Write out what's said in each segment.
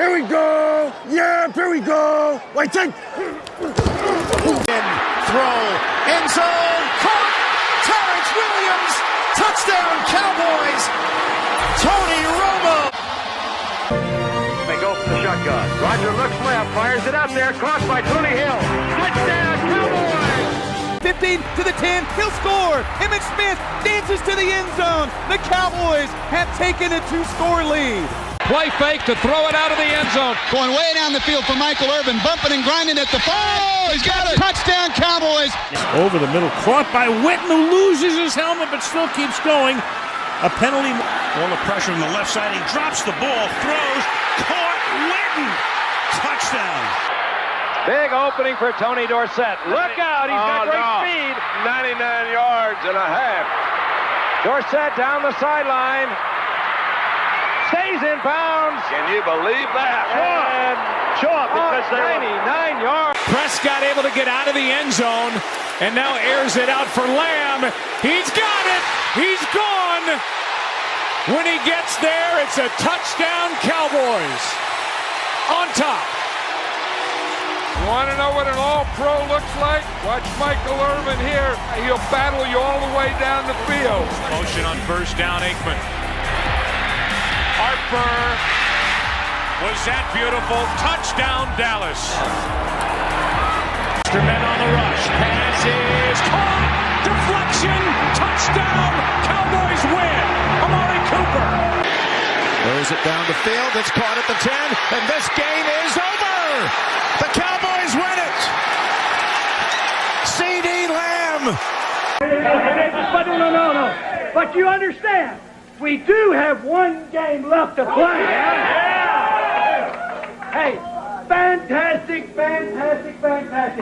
Here we go. Yeah, here we go. Wait, take. Throw. End zone. Caught. Terrence Williams. Touchdown, Cowboys. Tony Romo. They go for the shotgun. Roger looks left. Fires it out there. Caught by Tony Hill. Touchdown, Cowboys. 15 to the 10, he'll score. Emmitt Smith dances to the end zone. The Cowboys have taken a 2-score lead. Play fake to throw it out of the end zone. Going way down the field for Michael Irvin, bumping and grinding at the 5. Oh, he's got it. Touchdown, Cowboys. Over the middle, caught by Witten, who loses his helmet but still keeps going. A penalty. All the pressure on the left side. He drops the ball, throws, caught, Witten. Touchdown. Big opening for Tony Dorsett. Look out, he's got great speed. 99 yards and a half. Dorsett down the sideline. Stays in bounds. Can you believe that? And short because they're 99 yards. Prescott able to get out of the end zone and now airs it out for Lamb. He's got it. He's gone. When he gets there, it's a touchdown, Cowboys. On top. You want to know what an all-pro looks like? Watch Michael Irvin here. He'll battle you all the way down the field. Motion on first down, Aikman. Harper. Was that beautiful? Touchdown, Dallas. Men on the rush. Pass is caught. Deflection. Touchdown. Cowboys win. Amari Cooper. Throws it down the field. It's caught at the 10. And this game is over. The Cowboys win it. C.D. Lamb. But no. But you understand, we do have one game left to play. Hey, fantastic.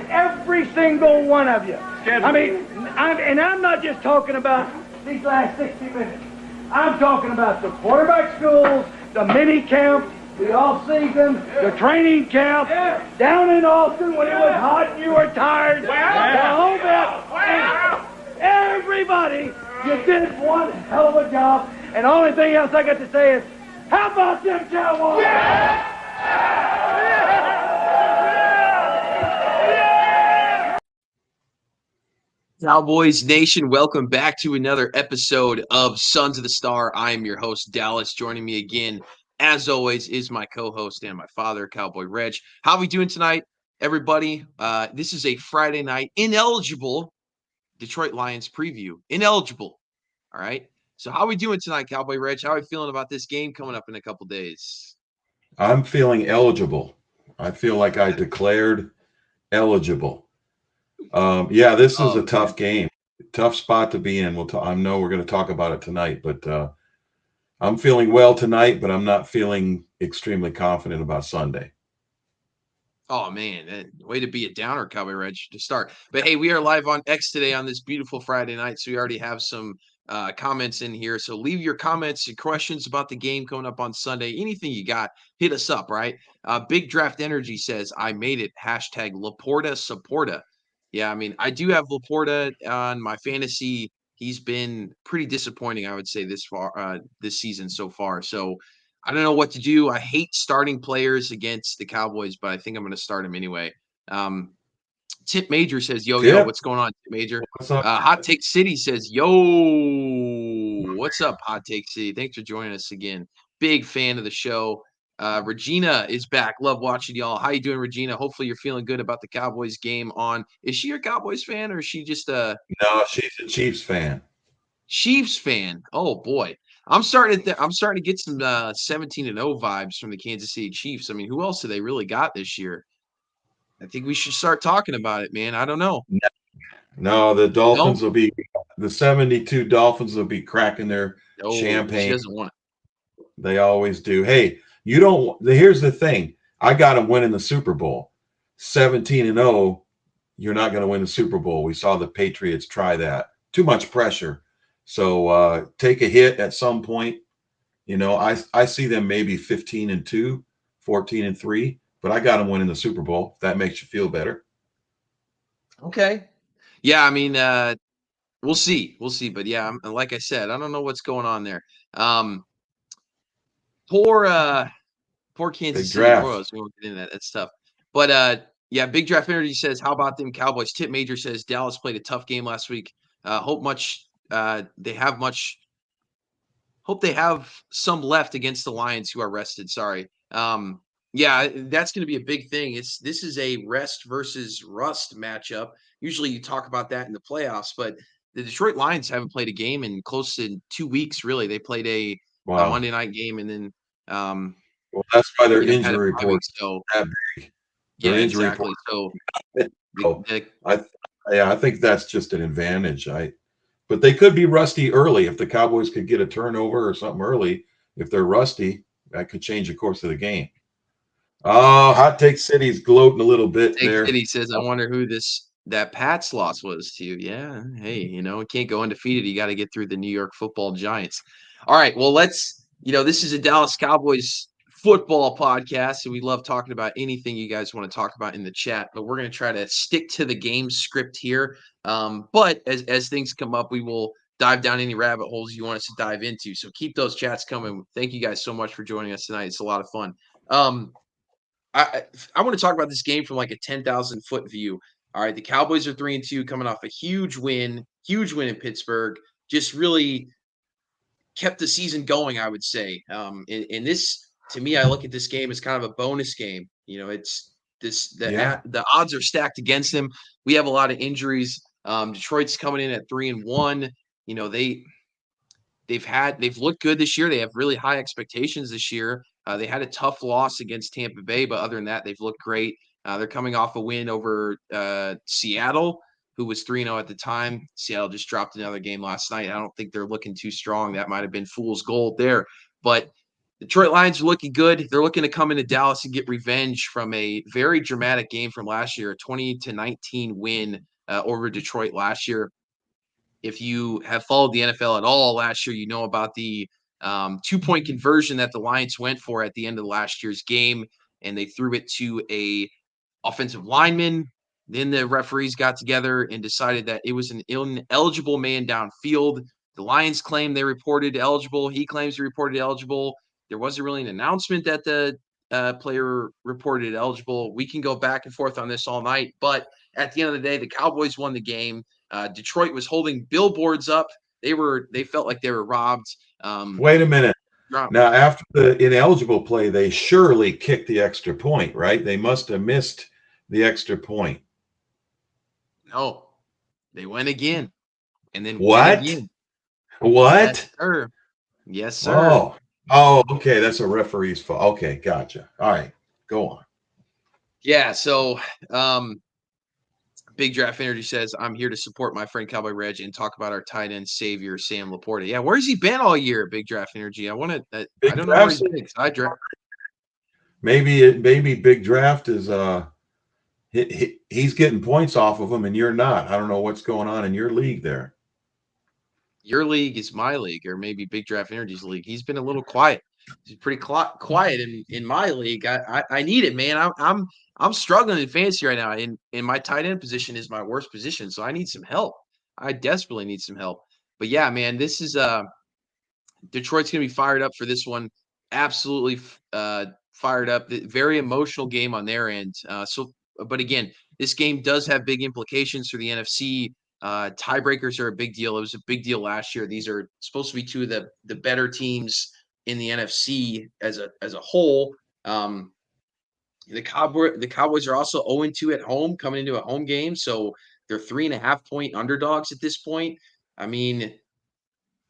Every single one of you. I mean, I'm not just talking about these last 60 minutes. I'm talking about the quarterback schools, the mini camp, the off-season, the training camp, down in Austin when it was hot and you were tired, the whole bit. Everybody, you did one hell of a job. And the only thing else I got to say is, how about them Cowboys? Cowboys Nation, welcome back to another episode of Sons of the Star. I am your host, Dallas. Joining me again, as always, is my co-host and my father, Cowboy Reg. How are we doing tonight, everybody? This is a Friday night ineligible Detroit Lions preview. Ineligible. All right. So how are we doing tonight, Cowboy Reg? How are we feeling about this game coming up in a couple days? I'm feeling eligible. I feel like I declared eligible. This is a tough game, tough spot to be in. I know we're going to talk about it tonight, but I'm feeling well tonight, but I'm not feeling extremely confident about Sunday. Oh, man, way to be a downer, Cowboy Reg, to start. But, hey, we are live on X today on this beautiful Friday night, so we already have some comments in here. So leave your comments and questions about the game coming up on Sunday. Anything you got, hit us up, right? Big Draft Energy says, I made it. Hashtag Laporta Supporta. Yeah, I mean, I do have Laporta on my fantasy. He's been pretty disappointing, I would say, this season so far. So I don't know what to do. I hate starting players against the Cowboys, but I think I'm going to start him anyway. Tip Major says, yo, what's going on, Tip Major? Hot Take City says, yo, what's up, Hot Take City? Thanks for joining us again. Big fan of the show. Regina is back. Love watching y'all. How you doing, Regina? Hopefully you're feeling good about the Cowboys game on. Is she a Cowboys fan or is she just No, she's a Chiefs fan. Chiefs fan? Oh boy. I'm starting to get some 17-0 vibes from the Kansas City Chiefs. I mean, who else do they really got this year? I think we should start talking about it, man. I don't know. No, the Dolphins will be the 72 Dolphins will be cracking their champagne. She doesn't want it. They always do. Hey, you don't. Here's the thing. I got them winning the Super Bowl. 17-0. You're not going to win the Super Bowl. We saw the Patriots try that. Too much pressure. So take a hit at some point. You know, I see them maybe 15-2, 14-3, but I got them winning the Super Bowl. If that makes you feel better. Okay. Yeah, I mean, we'll see. We'll see. But yeah, like I said, I don't know what's going on there. Poor Poor Kansas Big City draft. Royals. We won't get into that. That's tough. But yeah, Big Draft Energy says, how about them Cowboys? Tip Major says Dallas played a tough game last week. Hope they have some left against the Lions who are rested. Sorry. Yeah, that's going to be a big thing. This is a rest versus rust matchup. Usually you talk about that in the playoffs, but the Detroit Lions haven't played a game in close to 2 weeks. Really, they played a Wow. Monday night game and then Well, that's why their had a injury bye week. report So that big. Their yeah, injury exactly. report. So So the I think that's just an advantage. But they could be rusty early if the Cowboys could get a turnover or something early. If they're rusty, that could change the course of the game. Oh, Hot Take City's gloating a little bit Take there. City says, I wonder who that Pats loss was to you. Yeah. Hey, can't go undefeated. You got to get through the New York Football Giants. All right. Well, this is a Dallas Cowboys football podcast, and we love talking about anything you guys want to talk about in the chat, but we're going to try to stick to the game script here. But as things come up, we will dive down any rabbit holes you want us to dive into. So keep those chats coming. Thank you guys so much for joining us tonight. It's a lot of fun. I want to talk about this game from like a 10,000 foot view. All right, the Cowboys are 3-2, coming off a huge win in Pittsburgh. Just really kept the season going, I would say. In this, to me, I look at this game as kind of a bonus game. It's the odds are stacked against them. We have a lot of injuries. Detroit's coming in at 3-1. They've looked good this year. They have really high expectations this year. They had a tough loss against Tampa Bay, but other than that, they've looked great. They're coming off a win over Seattle, who was 3-0 at the time. Seattle just dropped another game last night. I don't think they're looking too strong. That might have been fool's gold there. But Detroit Lions are looking good. They're looking to come into Dallas and get revenge from a very dramatic game from last year, a 20-19 win over Detroit last year. If you have followed the NFL at all last year, you know about the 2-point conversion that the Lions went for at the end of last year's game, and they threw it to a offensive lineman. Then the referees got together and decided that it was an ineligible man downfield. The Lions claim they reported eligible. He claims he reported eligible. There wasn't really an announcement that the player reported eligible. We can go back and forth on this all night, but at the end of the day, the Cowboys won the game. Detroit was holding billboards up. They felt like they were robbed. Wait a minute. Now, after the ineligible play, they surely kicked the extra point, right? They must have missed the extra point. No, they went again, and then what? Went again. What? Yes, sir. Yes, sir. Oh, okay. That's a referee's fault. Okay, gotcha. All right, go on. Yeah. So, Big Draft Energy says, I'm here to support my friend Cowboy Reg and talk about our tight end savior, Sam Laporta. Yeah, where's he been all year, Big Draft Energy? I don't know where he's been. I draft. Maybe Big Draft is he's getting points off of him and you're not. I don't know what's going on in your league there. Your league is my league, or maybe Big Draft Energy's league. He's been a little quiet. He's pretty quiet in my league. I need it, man. I'm struggling in fantasy right now. In my tight end position is my worst position, so I need some help. I desperately need some help. But yeah, man, this is Detroit's gonna be fired up for this one. Absolutely fired up. Very emotional game on their end. But again, this game does have big implications for the NFC. Tiebreakers are a big deal. It was a big deal last year. These are supposed to be two of the better teams in the NFC as a whole. The Cowboys are also 0-2 at home coming into a home game, so they're 3.5-point underdogs at this point. I mean,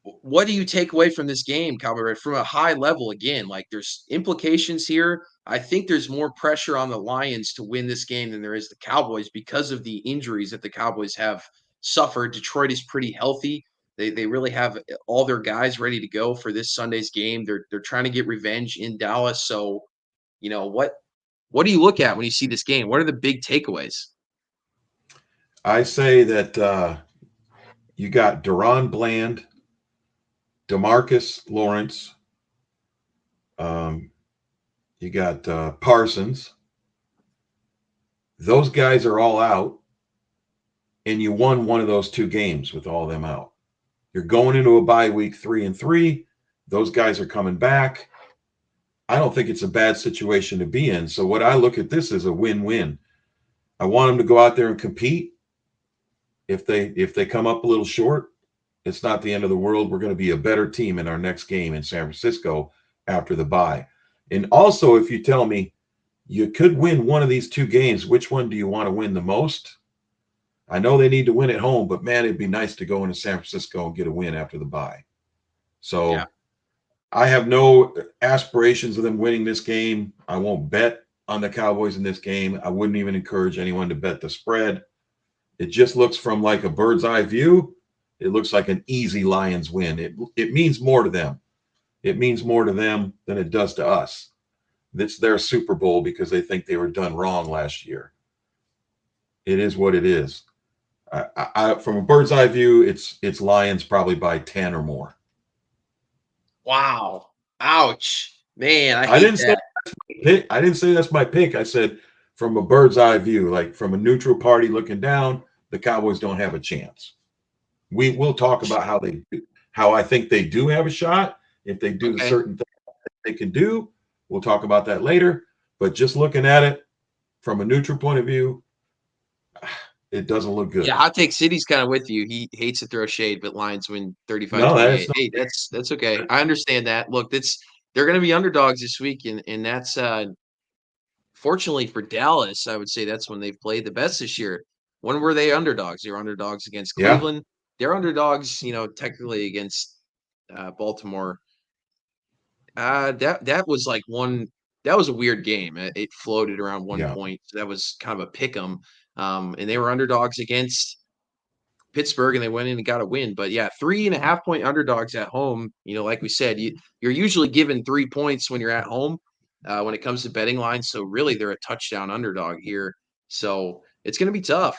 what do you take away from this game, Cowboy? From a high level, again, like there's implications here. I think there's more pressure on the Lions to win this game than there is the Cowboys because of the injuries that the Cowboys have suffered. Detroit is pretty healthy. They really have all their guys ready to go for this Sunday's game. They're trying to get revenge in Dallas. So, what do you look at when you see this game? What are the big takeaways? I say that you got Deron Bland, DeMarcus Lawrence, you got Parsons. Those guys are all out, and you won one of those two games with all of them out. You're going into a bye week 3-3. Those guys are coming back. I don't think it's a bad situation to be in. So what I look at this as a win-win. I want them to go out there and compete. If they come up a little short, it's not the end of the world. We're going to be a better team in our next game in San Francisco after the bye. And also, if you tell me you could win one of these two games, which one do you want to win the most? I know they need to win at home, but man, it'd be nice to go into San Francisco and get a win after the bye. So Yeah. I have no aspirations of them winning this game. I won't bet on the Cowboys in this game. I wouldn't even encourage anyone to bet the spread. It just looks from like a bird's eye view. It looks like an easy Lions win. It means more to them. It means more to them than it does to us. It's their Super Bowl because they think they were done wrong last year. It is what it is. From a bird's eye view, it's Lions probably by 10 or more. Wow. Ouch. Man, I I hate didn't say that. I didn't say that's my pick. I said from a bird's eye view, like from a neutral party looking down, the Cowboys don't have a chance. We'll talk about how I think they do have a shot. If they do the Okay. certain things they can do, we'll talk about that later. But just looking at it from a neutral point of view, it doesn't look good. Yeah, Hot Take City's kind of with you. He hates to throw shade, but Lions win No, that's 35-28. not. Hey, that's okay. I understand that. Look, they're going to be underdogs this week, and that's fortunately for Dallas. I would say that's when they've played the best this year. When were they underdogs? They were underdogs against Yeah, Cleveland. They're underdogs, technically against Baltimore. That was like one. That was a weird game. It floated around one yeah, point. So that was kind of a pick 'em. And they were underdogs against Pittsburgh, and they went in and got a win. But yeah, 3.5 point underdogs at home. Like we said, you're usually given 3 points when you're at home when it comes to betting lines. So really, they're a touchdown underdog here. So it's going to be tough.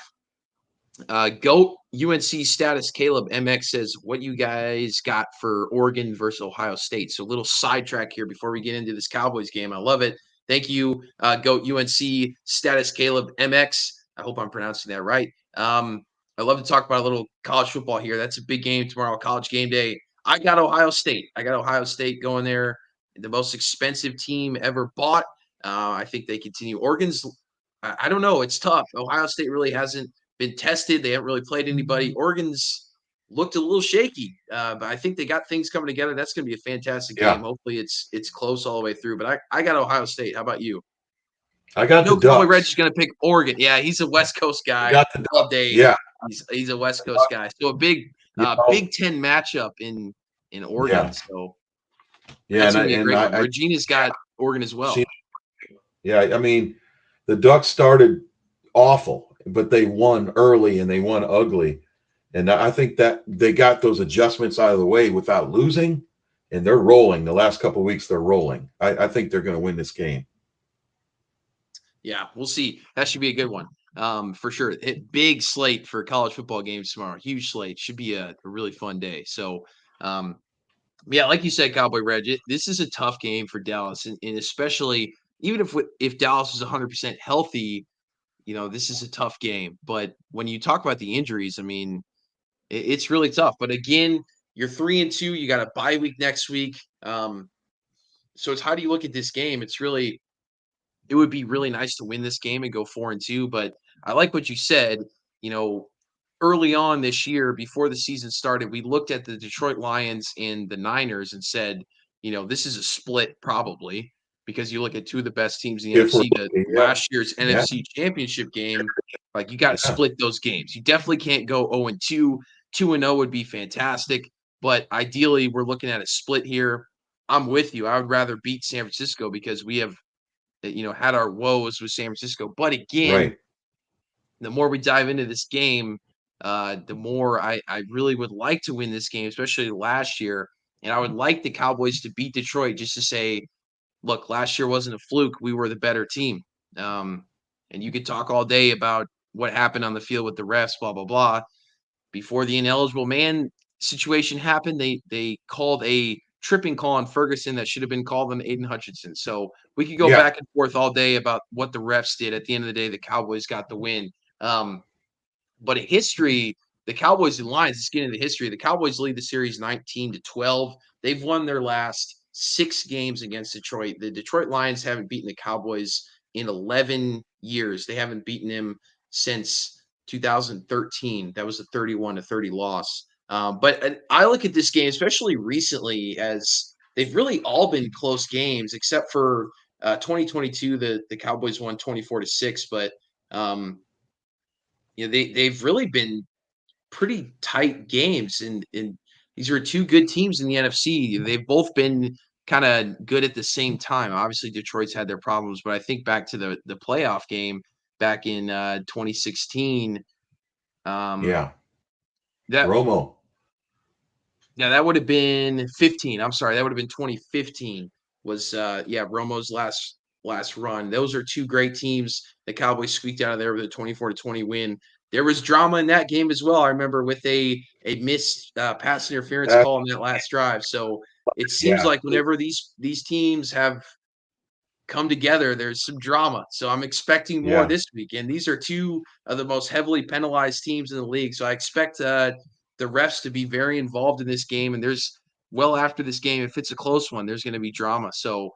GOAT UNC status Caleb MX says, what you guys got for Oregon versus Ohio State? So a little sidetrack here before we get into this Cowboys game. I love it. Thank you, GOAT UNC status Caleb MX. I hope I'm pronouncing that right. I love to talk about a little college football here. That's a big game tomorrow, college game day. I got Ohio State. Going there. The most expensive team ever bought. I think they continue. Oregon's, I don't know. It's tough. Ohio State really hasn't been tested. They haven't really played anybody. Oregon's looked a little shaky, but I think they got things coming together. That's going to be a fantastic game. yeah. Hopefully, it's close all the way through. But I got Ohio State. How about you? I I got the know Cowboy Reg is Ducks. going to pick Oregon. Yeah, he's a West Coast I guy got the all Ducks. day. Yeah, He's a West Coast guy. So a big you know, Big Ten matchup in Oregon. yeah, So yeah, that's and going to be a great one. I Regina's got Oregon as well. she, yeah. I mean, the Ducks started awful, but they won early and they won ugly. And I think that they got those adjustments out of the way without losing, and they're rolling. The last couple of weeks, they're rolling. I think they're going to win this game. Yeah, we'll see. That should be a good one. For sure. Big slate for college football games tomorrow. Huge slate. Should be a really fun day. So, yeah, like you said, Cowboy Reg, this is a tough game for Dallas, and especially even if Dallas is 100% healthy, this is a tough game. But when you talk about the injuries, I mean, it's really tough. But again, you're 3-2. You got a bye week next week. So it's how do you look at this game? It would be really nice to win this game and go 4-2. But I like what you said. You know, early on this year, before the season started, we looked at the Detroit Lions and the Niners and said, this is a split probably because you look at two of the best teams in the If we're NFC. The lucky, yeah, last year's yeah, NFC Championship game, like you got to yeah, split those games. You definitely can't go 0-2. 2-0 would be fantastic, but ideally, we're looking at a split here. I'm with you. I would rather beat San Francisco because we have had our woes with San Francisco. But again, right. the more we dive into this game, the more I really would like to win this game, especially last year. And I would like the Cowboys to beat Detroit just to say, look, last year wasn't a fluke. We were the better team. And you could talk all day about what happened on the field with the refs, blah, blah, blah. Before the ineligible man situation happened, they called a tripping call on Ferguson that should have been called on Aiden Hutchinson. So we could go Yeah, back and forth all day about what the refs did. At the end of the day, the Cowboys got the win. But in history, the Cowboys and Lions, let's get into the history. The Cowboys lead the series 19-12. They've won their last 6 games against Detroit. The Detroit Lions haven't beaten the Cowboys in 11 years. They haven't beaten him since 2013. That was a 31-30 loss. But I look at this game, especially recently, as they've really all been close games, except for 2022. The Cowboys won 24-6, but they've really been pretty tight games, and these are 2 good teams in the NFC. They've both been kind of good at the same time. Obviously, Detroit's had their problems, but I think back to the playoff game back in 2016. Yeah. That Romo. Yeah, that would have been 15. I'm sorry, that would have been 2015 was Romo's last run. Those are 2 great teams. The Cowboys squeaked out of there with a 24-20 win. There was drama in that game as well. I remember with a missed pass interference call on that last drive. So it seems like whenever these teams have come together, there's some drama. So I'm expecting more this week. And these are 2 of the most heavily penalized teams in the league. So I expect the refs to be very involved in this game. And after this game, if it's a close one, there's going to be drama. So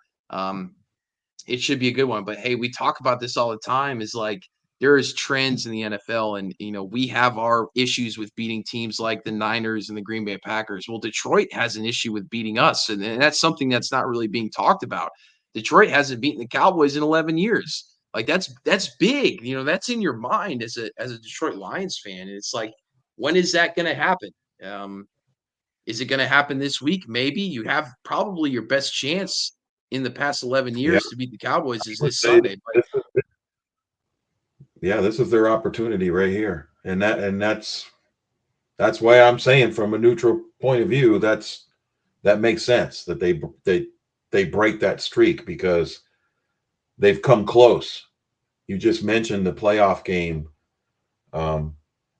it should be a good one. But hey, we talk about this all the time, is like there is trends in the NFL, and we have our issues with beating teams like the Niners and the Green Bay Packers. Well, Detroit has an issue with beating us, and that's something that's not really being talked about. Detroit hasn't beaten the Cowboys in 11 years. Like that's big. That's in your mind as a Detroit Lions fan. And it's like, when is that going to happen? Is it going to happen this week? Maybe. You have probably your best chance in the past 11 years to beat the Cowboys is this Sunday. But this is their opportunity right here. And that's why I'm saying, from a neutral point of view, that makes sense that they break that streak, because they've come close. You just mentioned the playoff game.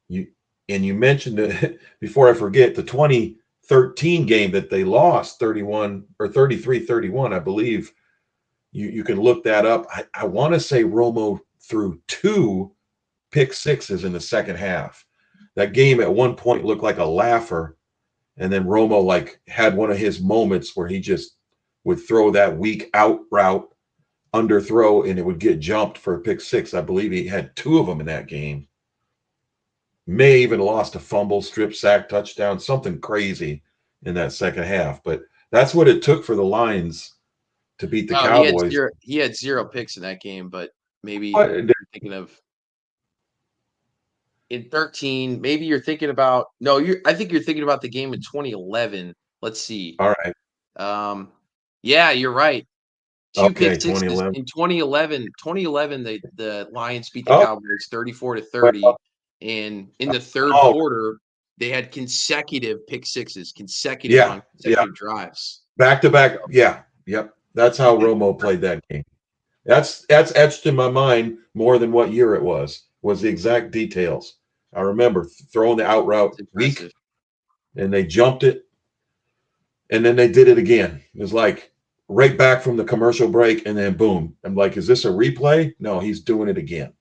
You mentioned it before I forget, the 2013 game that they lost 31 or 33-31, I believe. You can look that up. I want to say Romo threw 2 pick sixes in the second half. That game at one point looked like a laugher, and then Romo had one of his moments where he just would throw that weak out route, underthrow, and it would get jumped for a pick six. I believe he had 2 of them in that game. May even lost a fumble, strip sack, touchdown, something crazy in that second half. But that's what it took for the Lions to beat the Cowboys. He had 0 picks in that game, but maybe you're thinking of in 13. Maybe you're thinking about I think you're thinking about the game in 2011. Let's see. All right. Yeah, you're right. 2 pick sixes 2011. in 2011. 2011, the Lions beat the Cowboys 34-30, and in the third quarter, they had consecutive pick sixes, on consecutive drives, back to back. Yeah, yep. That's how Romo played that game. That's etched in my mind more than what year it was the exact details. I remember throwing the out route weak, and they jumped it, and then they did it again. It was like right back from the commercial break, and then boom. I'm like, is this a replay? No, he's doing it again.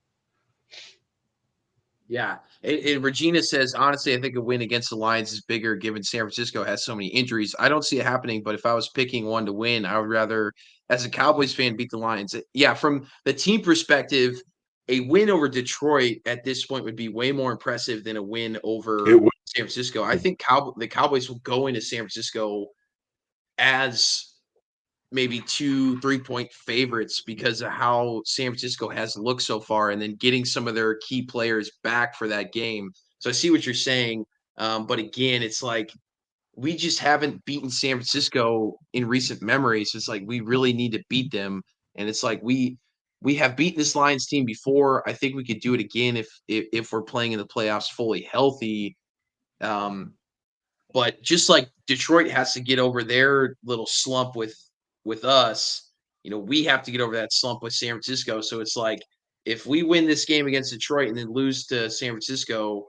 Yeah. And Regina says, honestly, I think a win against the Lions is bigger given San Francisco has so many injuries. I don't see it happening, but if I was picking one to win, I would rather, as a Cowboys fan, beat the Lions. Yeah, from the team perspective, a win over Detroit at this point would be way more impressive than a win over San Francisco. I think the Cowboys will go into San Francisco as maybe 2-3 point favorites because of how San Francisco has looked so far, and then getting some of their key players back for that game. So I see what you're saying. But again, it's like we just haven't beaten San Francisco in recent memory. So it's like we really need to beat them. And it's like we have beaten this Lions team before. I think we could do it again if we're playing in the playoffs fully healthy. But just like Detroit has to get over their little slump with us, we have to get over that slump with San Francisco. So it's like if we win this game against Detroit and then lose to San Francisco,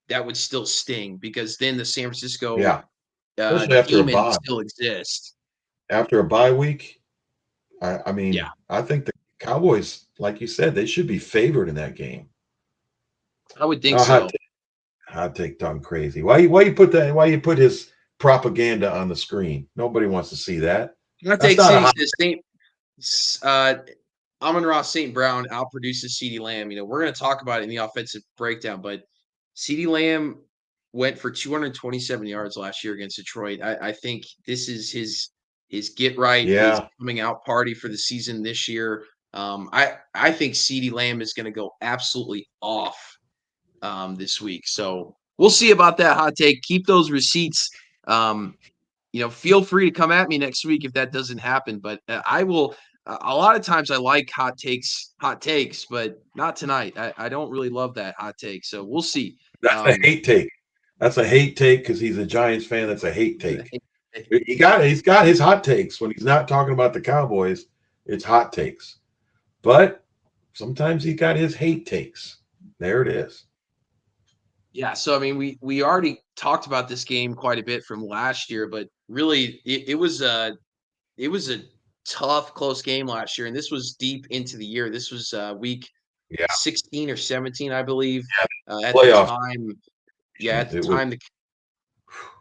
that would still sting because then the San Francisco demon still exists. After a bye week, I think the Cowboys, like you said, they should be favored in that game. I would think so. Hot take done crazy. Why you put his propaganda on the screen? Nobody wants to see that. Hot That's take not a City hot. says Amon-Ra St. Brown outproduces CeeDee Lamb. We're going to talk about it in the offensive breakdown, but CeeDee Lamb went for 227 yards last year against Detroit. I think this is his get right, his Yeah, coming out party for the season this year. I think CeeDee Lamb is going to go absolutely off this week. So we'll see about that hot take. Keep those receipts. Feel free to come at me next week if that doesn't happen. But I will. A lot of times I like hot takes, but not tonight. I don't really love that hot take. So we'll see. that's a hate take. That's a hate take because he's a Giants fan. That's a hate take. He's got his hot takes when he's not talking about the Cowboys. It's hot takes, but sometimes he got his hate takes. There it is. Yeah, so I mean, we already talked about this game quite a bit from last year, but really, it was a tough, close game last year, and this was deep into the year. This was week Yeah, 16 or 17, I believe. At the playoff. time, It was the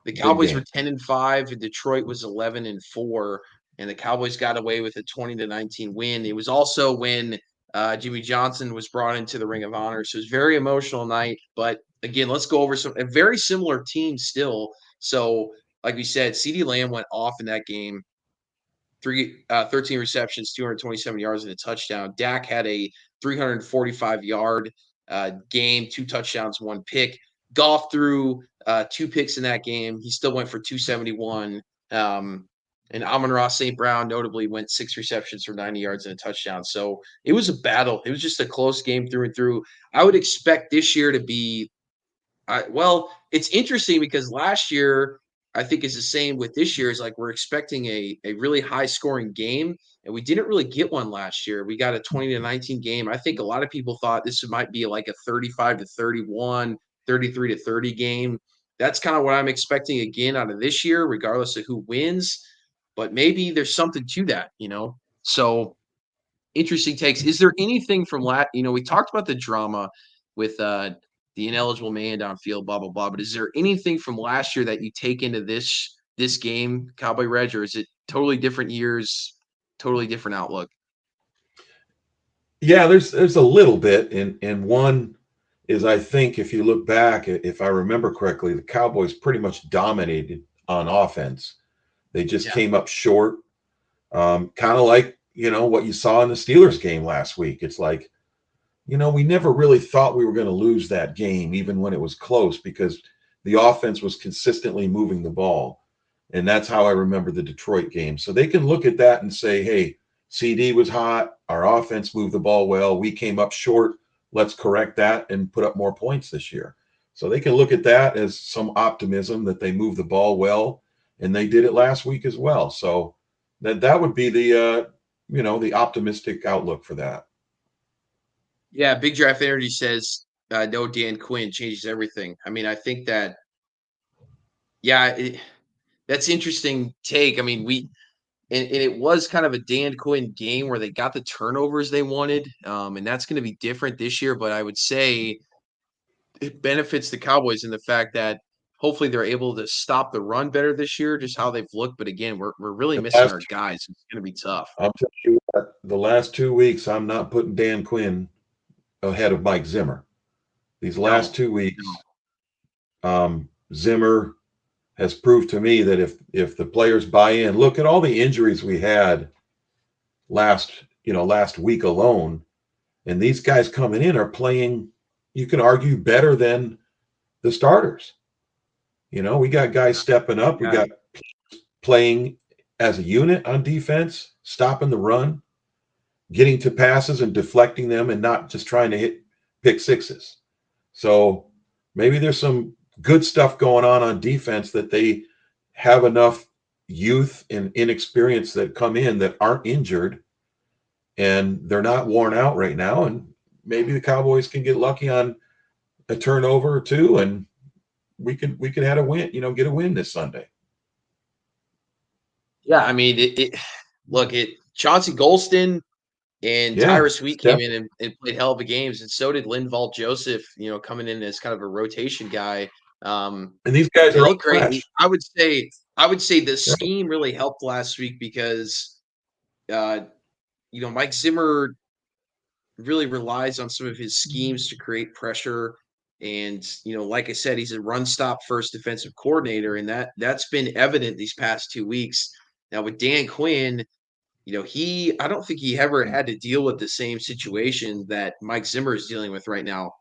big Cowboys were game. 10-5, and Detroit was 11-4, and the Cowboys got away with a 20-19 win. It was also when Jimmy Johnson was brought into the Ring of Honor, so it was a very emotional night. But again, let's go over a very similar team still. So, like we said, CeeDee Lamb went off in that game. 13 receptions, 227 yards, and a touchdown. Dak had a 345-yard game, 2 touchdowns, 1 pick. Goff threw 2 picks in that game. He still went for 271. And Amon-Ra St. Brown notably went 6 receptions for 90 yards and a touchdown. So it was a battle. It was just a close game through and through. I would expect this year to be it's interesting because last year I think is the same with this year. Is like we're expecting a really high scoring game, and we didn't really get one last year. We got a 20-19 game. I think a lot of people thought this might be like a 35-31, 33-30 game. That's kind of what I'm expecting again out of this year, regardless of who wins. But maybe there's something to that. So interesting takes. Is there anything from we talked about the drama with the ineligible man downfield, blah blah blah. But is there anything from last year that you take into this game, Cowboy Reg, or is it totally different years, totally different outlook? Yeah, there's a little bit, and one is I think if you look back, if I remember correctly, the Cowboys pretty much dominated on offense. They just came up short, kind of like what you saw in the Steelers game last week. It's like we never really thought we were going to lose that game, even when it was close, because the offense was consistently moving the ball. And that's how I remember the Detroit game. So they can look at that and say, hey, CD was hot. Our offense moved the ball well. We came up short. Let's correct that and put up more points this year. So they can look at that as some optimism that they moved the ball well, and they did it last week as well. So that would be the optimistic outlook for that. Yeah, Big Draft Energy says no Dan Quinn changes everything. I mean, I think that that's interesting take. I mean, and it was kind of a Dan Quinn game where they got the turnovers they wanted, and that's going to be different this year. But I would say it benefits the Cowboys in the fact that hopefully they're able to stop the run better this year, just how they've looked. But again, we're really missing our guys. It's going to be tough. I'll tell you what, the last 2 weeks, I'm not putting Dan Quinn ahead of Mike Zimmer. These last 2 weeks, Zimmer has proved to me that if the players buy in, look at all the injuries we had last week alone, and these guys coming in are playing, you can argue, better than the starters. We got guys stepping up. We got playing as a unit on defense, stopping the run, getting to passes and deflecting them, and not just trying to hit pick sixes. So maybe there's some good stuff going on defense, that they have enough youth and inexperience that come in that aren't injured, and they're not worn out right now. And maybe the Cowboys can get lucky on a turnover or two, and we could have a win, get a win this Sunday. Yeah, I mean, Chauncey Golston and Tyrus Wheat came in and played hell of a games, and so did Linval Joseph, coming in as kind of a rotation guy. And these guys are all great. I would say I would say the scheme really helped last week because, uh, Mike Zimmer really relies on some of his schemes to create pressure. And, like I said, he's a run stop first defensive coordinator, and that's been evident these past 2 weeks. Now with Dan Quinn, I don't think he ever had to deal with the same situation that Mike Zimmer is dealing with right now.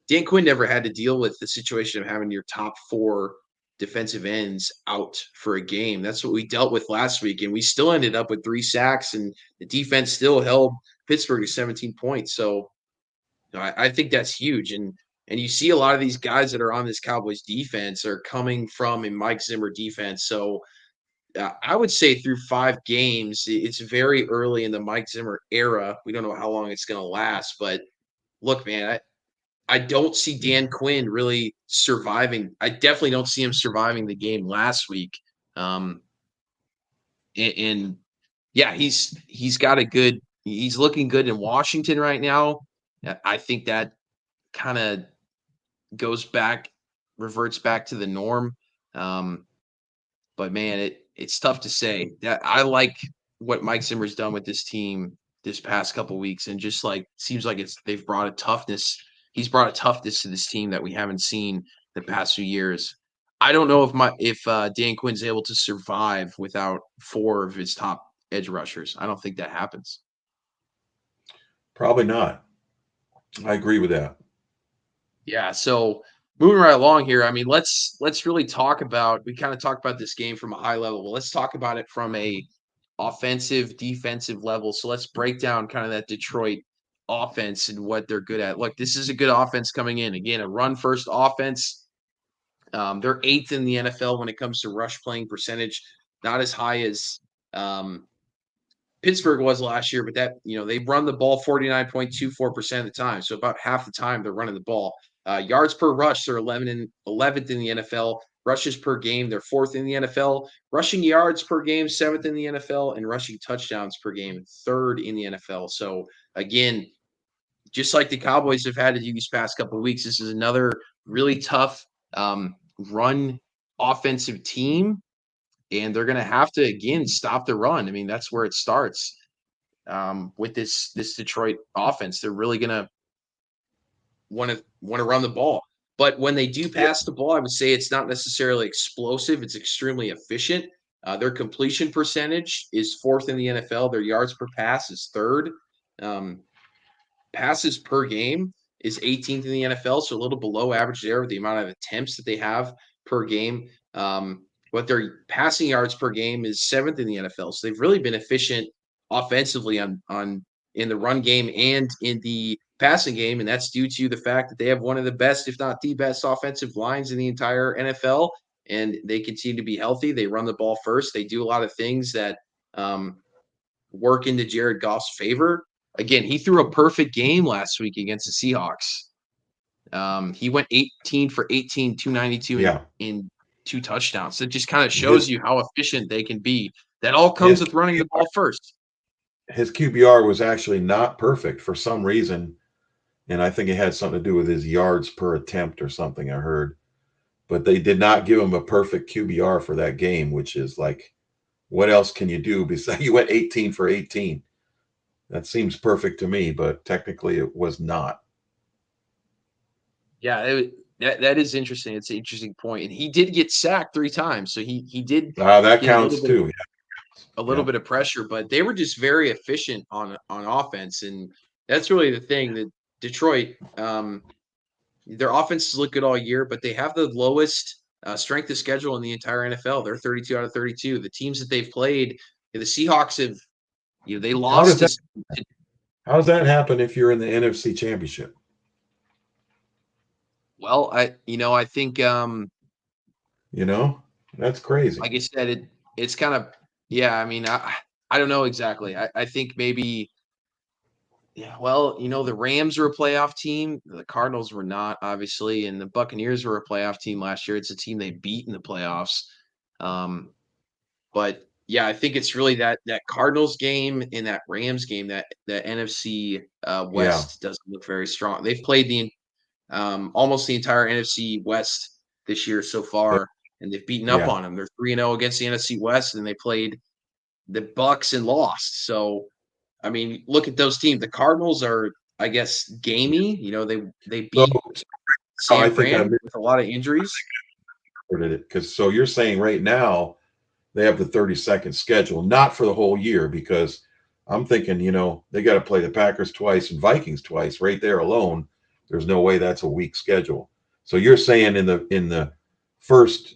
Dan Quinn never had to deal with the situation of having your top 4 defensive ends out for a game. That's what we dealt with last week, and we still ended up with 3 sacks, and the defense still held Pittsburgh to 17 points. So I think that's huge, and you see a lot of these guys that are on this Cowboys defense are coming from a Mike Zimmer defense. So I would say through 5 games, it's very early in the Mike Zimmer era. We don't know how long it's going to last, but look, man, I don't see Dan Quinn really surviving. I definitely don't see him surviving the game last week. Um, and yeah, he's got he's looking good in Washington right now. I think that kind of reverts back to the norm. But man, it's tough to say. That I like what Mike Zimmer's done with this team this past couple weeks, and just like seems like they've brought a toughness. He's brought a toughness to this team that we haven't seen the past few years. I don't know if Dan Quinn's able to survive without 4 of his top edge rushers. I don't think that happens. Probably not. I agree with that. Yeah, so moving right along here, I mean, let's really talk about. We kind of talked about this game from a high level. Well, let's talk about it from a offensive, defensive level. So let's break down kind of that Detroit offense and what they're good at. Look, this is a good offense coming in. Again, a run first offense. They're 8th in the NFL when it comes to rush playing percentage, not as high as Pittsburgh was last year, but they run the ball 49.24% of the time. So about half the time they're running the ball. Yards per rush, they're 11th in the NFL. Rushes per game, they're 4th in the NFL. Rushing yards per game, 7th in the NFL, and rushing touchdowns per game, 3rd in the NFL. So again, just like the Cowboys have had to do these past couple of weeks, this is another really tough run offensive team, and they're going to have to again stop the run. I mean, that's where it starts with this Detroit offense. They're really going to want to run the ball. But when they do pass the ball, I would say it's not necessarily explosive. It's extremely efficient. Their completion percentage is 4th in the NFL. Their yards per pass is 3rd. Passes per game is 18th in the NFL, so a little below average there with the amount of attempts that they have per game. But their passing yards per game is 7th in the NFL. So they've really been efficient offensively on in the run game and in the passing game, and that's due to the fact that they have one of the best, if not the best, offensive lines in the entire NFL, and they continue to be healthy. They run the ball first. They do a lot of things that work into Jared Goff's favor. Again, he threw a perfect game last week against the Seahawks. He went 18 for 18, 292 in 2 touchdowns. It just kind of shows you how efficient they can be. That all comes with running the ball first. His QBR was actually not perfect for some reason, and I think it had something to do with his yards per attempt or something I heard. But they did not give him a perfect QBR for that game, which is like, what else can you do besides you went 18 for 18? That seems perfect to me, but technically it was not. Yeah, that is interesting. It's an interesting point. And he did get sacked 3 times. So he did that counts too. A little bit of pressure, but they were just very efficient on offense. And that's really the thing that Detroit, their offenses look good all year, but they have the lowest strength of schedule in the entire NFL. They're 32 out of 32. The teams that they've played, the Seahawks have, they lost. How does that happen if you're in the NFC Championship? Well, I think, that's crazy. Like I said, it's kind of, yeah. I mean, I don't know exactly. I think maybe, yeah. Well, the Rams were a playoff team. The Cardinals were not, obviously, and the Buccaneers were a playoff team last year. It's a team they beat in the playoffs. But yeah, I think it's really that Cardinals game and that Rams game that the NFC West doesn't look very strong. They've played almost the entire NFC West this year so far, and they've beaten up Yeah. on them. They're 3-0 against the NFC West, and they played the Bucks and lost. So, I mean, look at those teams. The Cardinals are, I guess, gamey. You know, they So beat I San think I Fran with a lot of injuries. misread it because so you're saying right now they have the 32nd schedule, not for the whole year, because I'm thinking, they got to play the Packers twice and Vikings twice. Right there alone, there's no way that's a weak schedule. So you're saying in the first,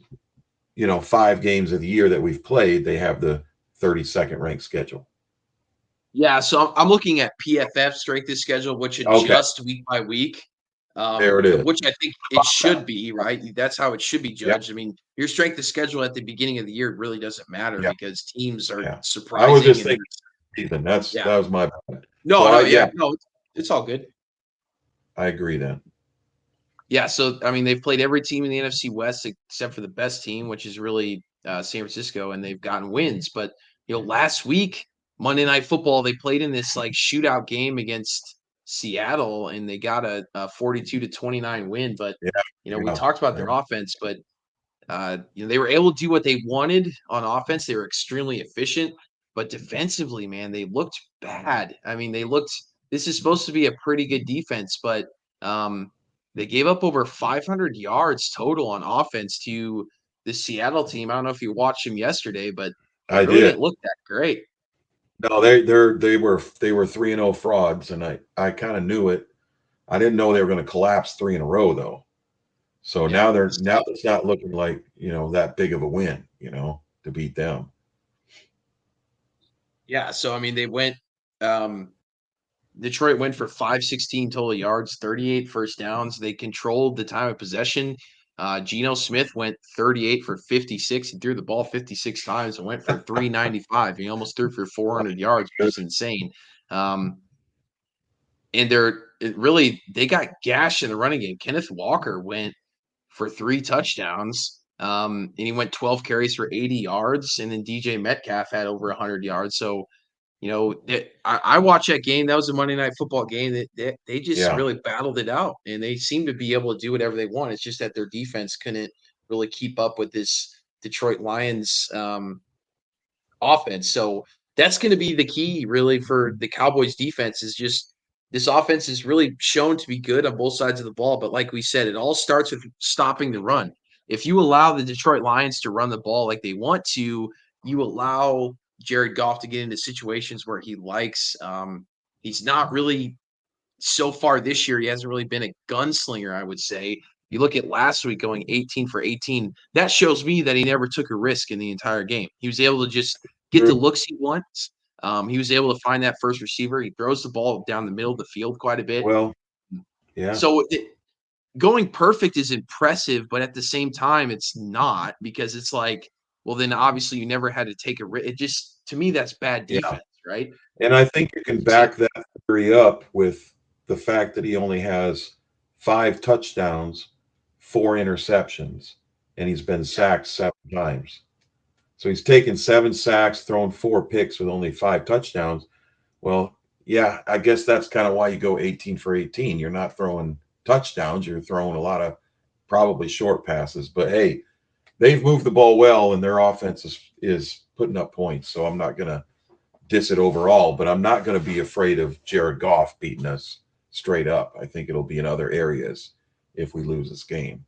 5 games of the year that we've played, they have the 32nd ranked schedule. Yeah, so I'm looking at PFF strength of schedule, which Okay, adjusts week by week, there it is. which I think it should be, right? That's how it should be Yeah, judged. I mean, your strength of schedule at the beginning of the year really doesn't matter yeah, because teams are yeah. I was surprising just and thinking, Ethan, that yeah. was my bad. So No, no, yeah, no, it's all good. I agree then. Yeah, so I mean, they've played every team in the NFC West except for the best team, which is really San Francisco, and they've gotten wins. But last week, Monday Night Football, they played in this like shootout game against Seattle, and they got a 42-29 win. But Yeah, we yeah, talked about yeah. their offense, but they were able to do what they wanted on offense. They were extremely efficient, but defensively, man, they looked bad. I mean, this is supposed to be a pretty good defense, but they gave up over 500 yards total on offense to the Seattle team. I don't know if you watched them yesterday, but they I really did. didn't look that great. No, they were 3-0 frauds, and I kind of knew it. I didn't know they were going to collapse 3 in a row though. So Yeah, now it's not looking like that big of a win, to beat them. yeah. So I mean, they went. Detroit went for 516 total yards, 38 first downs. They controlled the time of possession. Geno Smith went 38 for 56. He threw the ball 56 times and went for 395. He almost threw for 400 yards, which is insane. Um, and they got gashed in the running game. Kenneth Walker went for 3 touchdowns. And he went 12 carries for 80 yards. And then DJ Metcalf had over 100 yards. So I watched that game. That was a Monday Night Football game. They just Yeah, really battled it out, and they seemed to be able to do whatever they want. It's just that their defense couldn't really keep up with this Detroit Lions offense. So that's going to be the key, really, for the Cowboys defense. Is just this offense is really shown to be good on both sides of the ball. But like we said, it all starts with stopping the run. If you allow the Detroit Lions to run the ball like they want to, you allow Jared Goff to get into situations where he likes. He's not really so far this year. He hasn't really been a gunslinger, I would say. You look at last week going 18 for 18. That shows me that he never took a risk in the entire game. He was able to just get the looks he wants. He was able to find that first receiver. He throws the ball down the middle of the field quite a bit. well, yeah, So going perfect is impressive, but at the same time, it's not because it's like, well, then obviously you never had to take a risk. It just, to me, that's bad yeah. defense, right? And I think you can back that theory up with the fact that he only has 5 touchdowns, 4 interceptions, and he's been sacked 7 times. So he's taken 7 sacks, thrown 4 picks with only 5 touchdowns. Well, yeah, I guess that's kind of why you go 18 for 18. You're not throwing touchdowns, you're throwing a lot of probably short passes. But hey, they've moved the ball well, and their offense is putting up points. So I'm not going to diss it overall, but I'm not going to be afraid of Jared Goff beating us straight up. I think it'll be in other areas if we lose this game.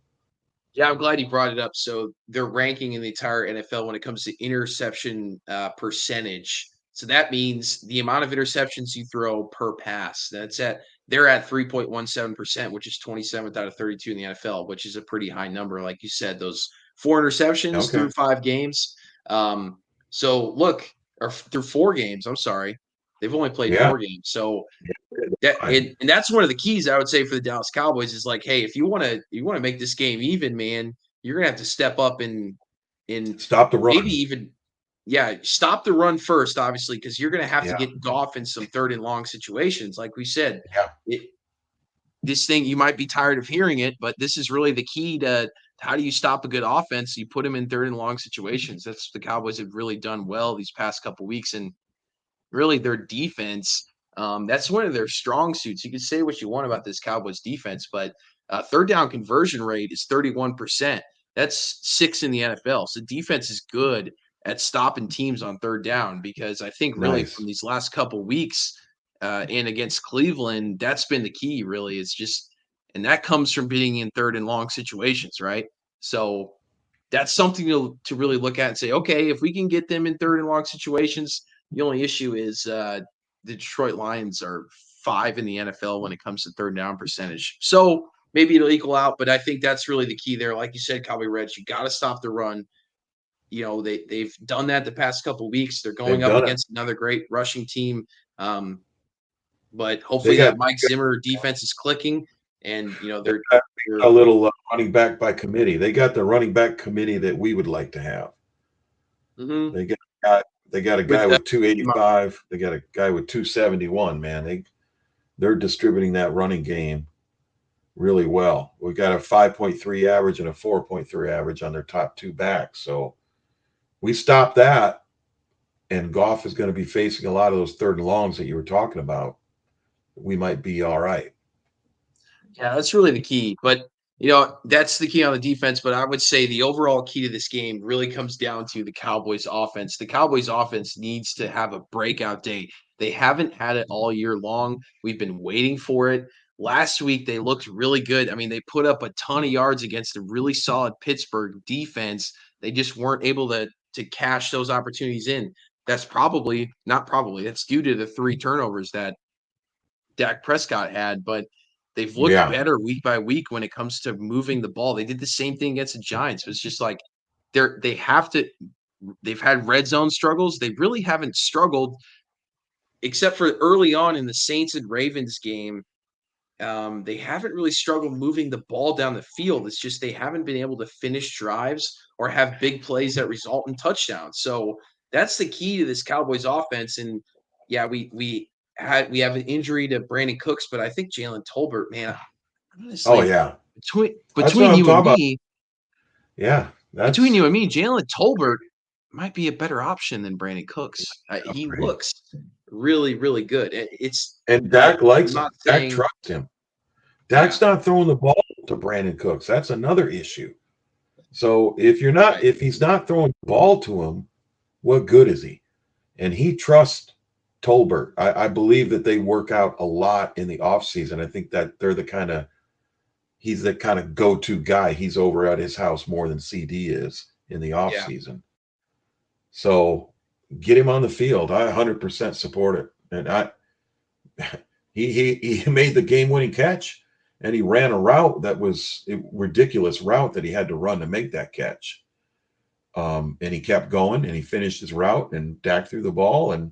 Yeah, I'm glad you brought it up. So they're ranking in the entire NFL when it comes to interception percentage. So that means the amount of interceptions you throw per pass. They're at 3.17%, which is 27th out of 32 in the NFL, which is a pretty high number. Like you said, those 4 interceptions Okay. through 5 games. So look, or through 4 games. I'm sorry, they've only played Yeah. 4 games. So and that's one of the keys I would say for the Dallas Cowboys is like, hey, if you want to make this game even, man, you're gonna have to step up and Stop the run. maybe even stop the run first, obviously, because you're gonna have to Yeah. get Goff in some 3rd and long situations. Like we said, Yeah. this thing you might be tired of hearing it, but this is really the key to how do you stop a good offense? You put them in 3rd and long situations. That's what the Cowboys have really done well these past couple weeks, and really their defense. That's one of their strong suits. You can say what you want about this Cowboys defense, but 3rd down conversion rate is 31%. That's 6th in the NFL. So defense is good at stopping teams on third down because I think really Nice. from these last couple weeks and against Cleveland, that's been the key. Really, it's just, and that comes from being in third and long situations, right? So that's something to really look at and say, okay, if we can get them in third and long situations, the only issue is the Detroit Lions are 5 in the NFL when it comes to third down percentage. So maybe it'll equal out, but I think that's really the key there. Like you said, Cowboy Reds, you got to stop the run. You know, they've done that the past couple of weeks. They're going They've up done it. against another great rushing team. But They hopefully got that Mike Zimmer defense is clicking and they're a little running back by committee. They got the running back committee that we would like to have. mm-hmm. They got a guy with 285. They got a guy with 271. Man, they're distributing that running game really well. We got a 5.3 average and a 4.3 average on their top 2 backs. So we stop that, and Goff is going to be facing a lot of those third and longs that you were talking about. We might be all right. Yeah, that's really the key. But, that's the key on the defense. But I would say the overall key to this game really comes down to the Cowboys offense. The Cowboys offense needs to have a breakout day. They haven't had it all year long. We've been waiting for it. Last week, they looked really good. I mean, they put up a ton of yards against a really solid Pittsburgh defense. They just weren't able to cash those opportunities in. That's that's due to the 3 turnovers that Dak Prescott had, but they've looked Yeah. better week by week when it comes to moving the ball. They did the same thing against the Giants. It's just like they've had red zone struggles. They really haven't struggled except for early on in the Saints and Ravens game. They haven't really struggled moving the ball down the field. It's just they haven't been able to finish drives or have big plays that result in touchdowns. So that's the key to this Cowboys offense. And yeah, we have an injury to Brandon Cooks, but I think Jalen Tolbert, man, Oh, honestly, yeah. That's what between I'm you and talking about. me, Yeah. Jalen Tolbert might be a better option than Brandon Cooks. He looks really, really good. And Dak likes I'm him. not Dak saying, trusts him. yeah, Dak's not throwing the ball to Brandon Cooks. That's another issue. So if he's not throwing the ball to him, what good is he? And he trusts Tolbert. I believe that they work out a lot in the offseason. I think that he's the kind of go-to guy. He's over at his house more than CD is in the yeah. offseason. So get him on the field. I 100% support it. And he made the game-winning catch, and he ran a route that was a ridiculous route that he had to run to make that catch. And he kept going, and he finished his route, and Dak threw the ball, and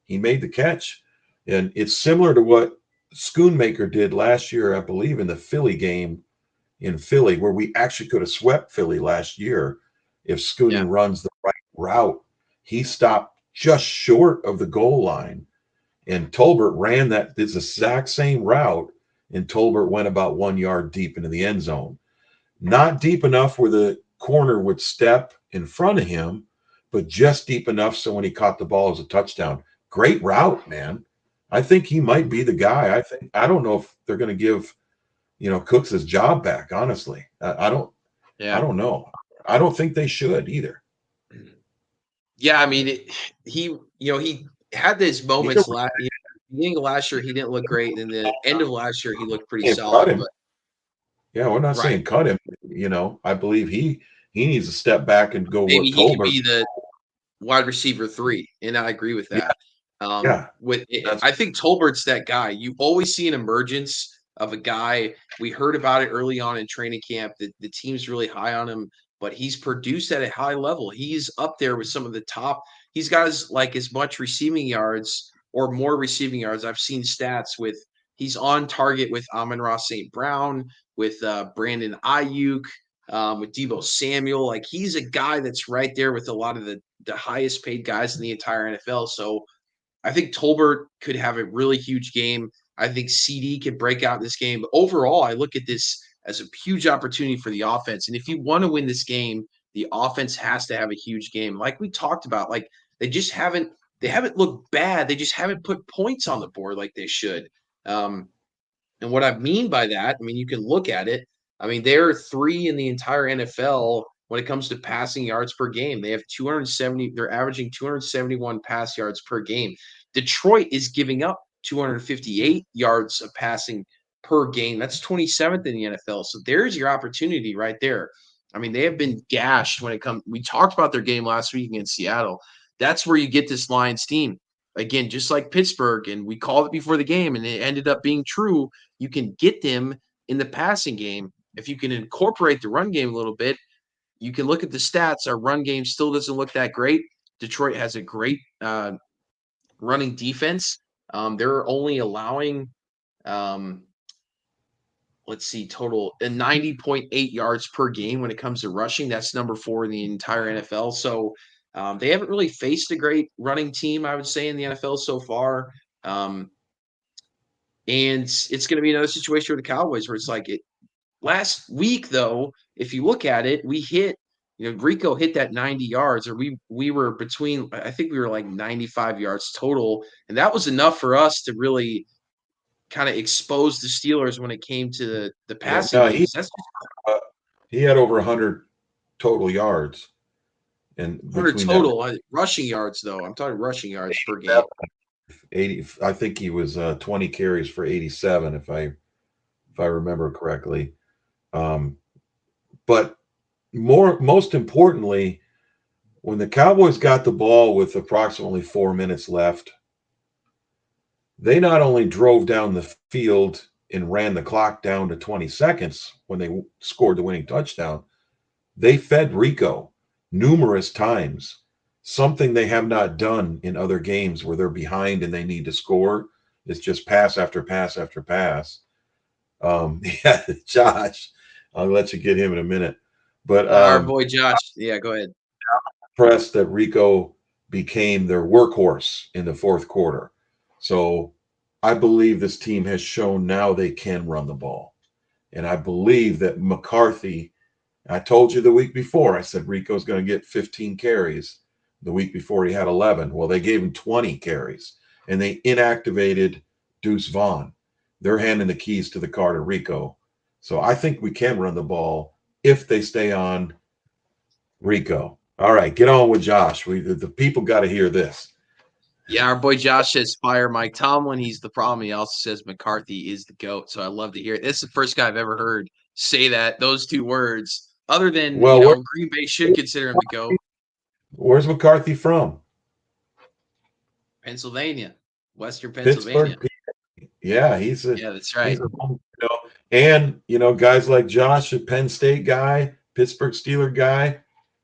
he made the catch. And it's similar to what Schoonmaker did last year, I believe, in the Philly game in Philly, where we actually could have swept Philly last year if Schooney runs the right route. He stopped just short of the goal line, and Tolbert ran this exact same route, and Tolbert went about 1 yard deep into the end zone. Not deep enough where the corner would step in front of him, but just deep enough so when he caught the ball, it was a touchdown. Great route, man. I think he might be the guy. I don't know if they're going to give Cooks his job back. Honestly, I don't know. I don't think they should either. Yeah, I mean, he had these moments beginning of last year. He didn't look great, and the end of last year he looked pretty solid. But yeah, we're not saying cut him. I believe he needs to step back and go. Maybe he could Tolbert be the wide receiver 3, and I agree with that. I think Tolbert's that guy. You always see an emergence of a guy. We heard about it early on in training camp that the team's really high on him, but he's produced at a high level. He's up there with some of the top. He's got as much receiving yards or more receiving yards. I've seen stats with he's on target with Amon-Ra St. Brown, with Brandon Ayuk, with Deebo Samuel. Like he's a guy that's right there with a lot of the highest paid guys in the entire NFL. So I think Tolbert could have a really huge game. I think CD could break out in this game. But overall, I look at this as a huge opportunity for the offense. And if you want to win this game, the offense has to have a huge game. Like we talked about, like they haven't looked bad. They just haven't put points on the board like they should. And what I mean by that, I mean, you can look at it. I mean, they're 3 in the entire NFL when it comes to passing yards per game. They have 270. They're averaging 271 pass yards per game. Detroit is giving up 258 yards of passing per game. That's 27th in the NFL. So there's your opportunity right there. I mean, they have been gashed when it comes. We talked about their game last week against Seattle. That's where you get this Lions team. Again, just like Pittsburgh, and we called it before the game, and it ended up being true. You can get them in the passing game. If you can incorporate the run game a little bit, you can look at the stats. Our run game still doesn't look that great. Detroit has a great running defense. They're only allowing, let's see, total 90.8 yards per game when it comes to rushing. That's number 4 in the entire NFL. So they haven't really faced a great running team, I would say, in the NFL so far. And it's going to be another situation with the Cowboys where it's like last week, though, if you look at it, we hit, Rico hit that 90 yards, or we were between, I think we were like 95 yards total. And that was enough for us to really kind of expose the Steelers when it came to the passing games. He had over 100 total yards. And 100 total rushing yards, though. I'm talking rushing yards per game. 80. I think he was 20 carries for 87, if I remember correctly. But most importantly, when the Cowboys got the ball with approximately 4 minutes left, they not only drove down the field and ran the clock down to 20 seconds when they scored the winning touchdown, they fed Rico numerous times, something they have not done in other games where they're behind and they need to score. It's just pass after pass after pass. Yeah, Josh, I'll let you get him in a minute. But our boy Josh, yeah, go ahead. I'm impressed that Rico became their workhorse in the fourth quarter. So I believe this team has shown now they can run the ball. And I believe that McCarthy, I told you the week before, I said Rico's going to get 15 carries. The week before he had 11. Well, they gave him 20 carries, and they inactivated Deuce Vaughn. They're handing the keys to the car to Rico. So I think we can run the ball if they stay on Rico. All right, get on with Josh. The people got to hear this. Yeah, our boy Josh says fire Mike Tomlin. He's the problem. He also says McCarthy is the GOAT. So I love to hear it. This is the first guy I've ever heard say those two words, other than Green Bay should consider him the GOAT. Where's McCarthy from? Pennsylvania, Western Pennsylvania. Pittsburgh. Yeah, that's right. And guys like Josh, a Penn State guy, Pittsburgh Steeler guy,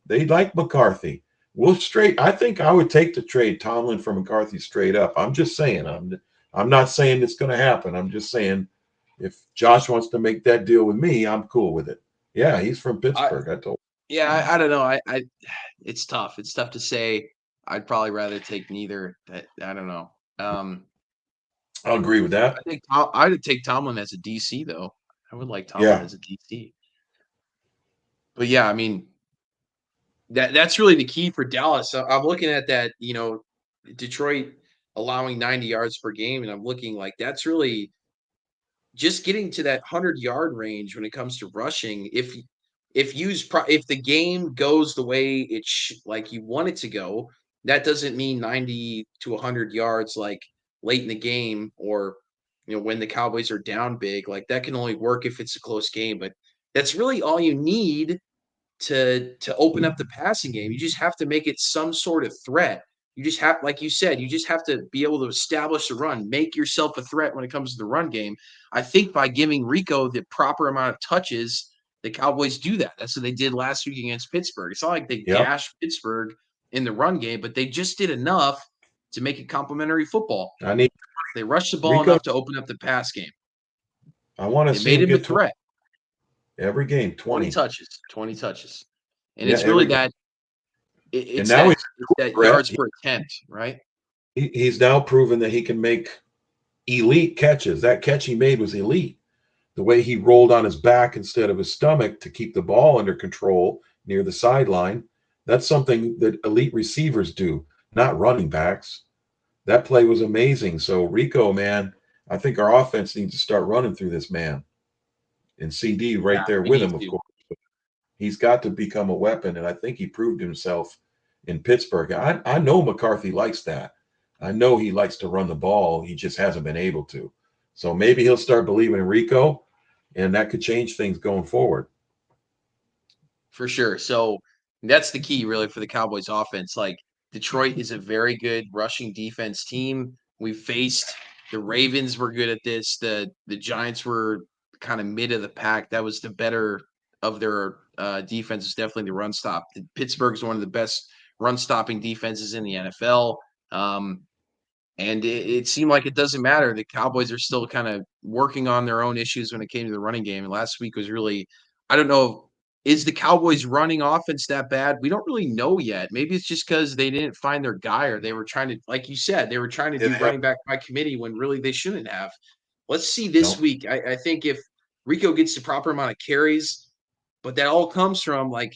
they like McCarthy. I think I would take the trade Tomlin for McCarthy straight up. I'm just saying. I'm not saying it's going to happen. I'm just saying if Josh wants to make that deal with me, I'm cool with it. Yeah, he's from Pittsburgh. I told him. Yeah, I don't know. It's tough. It's tough to say. I'd probably rather take neither. I don't know. I'll agree with that. I think I would take Tomlin as a DC, though. I would like Tomlin as a DC. But yeah, I mean, that's really the key for Dallas. I'm looking at that, Detroit allowing 90 yards per game, and I'm looking like that's really just getting to that 100-yard range when it comes to rushing. If the game goes the way like you want it to go, that doesn't mean 90 to 100 yards like late in the game or when the Cowboys are down big. Like that can only work if it's a close game, but that's really all you need to open up the passing game. You just have to make it some sort of threat. You just have, like you said, you just have to be able to establish a run, make yourself a threat when it comes to the run game. I think by giving Rico the proper amount of touches, the Cowboys do that. That's what they did last week against Pittsburgh. It's not like they gashed Pittsburgh in the run game, but they just did enough to make it complimentary football. They rushed the ball enough to open up the pass game. I want to see him a threat. Every game, 20 touches. And it's really that it's that yards per attempt, right? He's now proven that he can make elite catches. That catch he made was elite. The way he rolled on his back instead of his stomach to keep the ball under control near the sideline, that's something that elite receivers do, not running backs. That play was amazing. So Rico, man, I think our offense needs to start running through this man. And CD there with him, of course. He's got to become a weapon, and I think he proved himself in Pittsburgh. I know McCarthy likes that. I know he likes to run the ball. He just hasn't been able to. So maybe he'll start believing in Rico, and that could change things going forward. For sure. So that's the key, really, for the Cowboys offense. Like, Detroit is a very good rushing defense team. We faced the Ravens were good at this. The Giants were kind of mid of the pack. That was the better of their defenses, definitely the run stop. Pittsburgh's one of the best run stopping defenses in the NFL. And it seemed like it doesn't matter. The Cowboys are still kind of working on their own issues when it came to the running game. And last week was really, I don't know, is the Cowboys running offense that bad? We don't really know yet. Maybe it's just because they didn't find their guy, or they were trying to, like you said, they were trying to do running back by committee when really they shouldn't have. Let's see this week. I think if Rico gets the proper amount of carries, but that all comes from, like,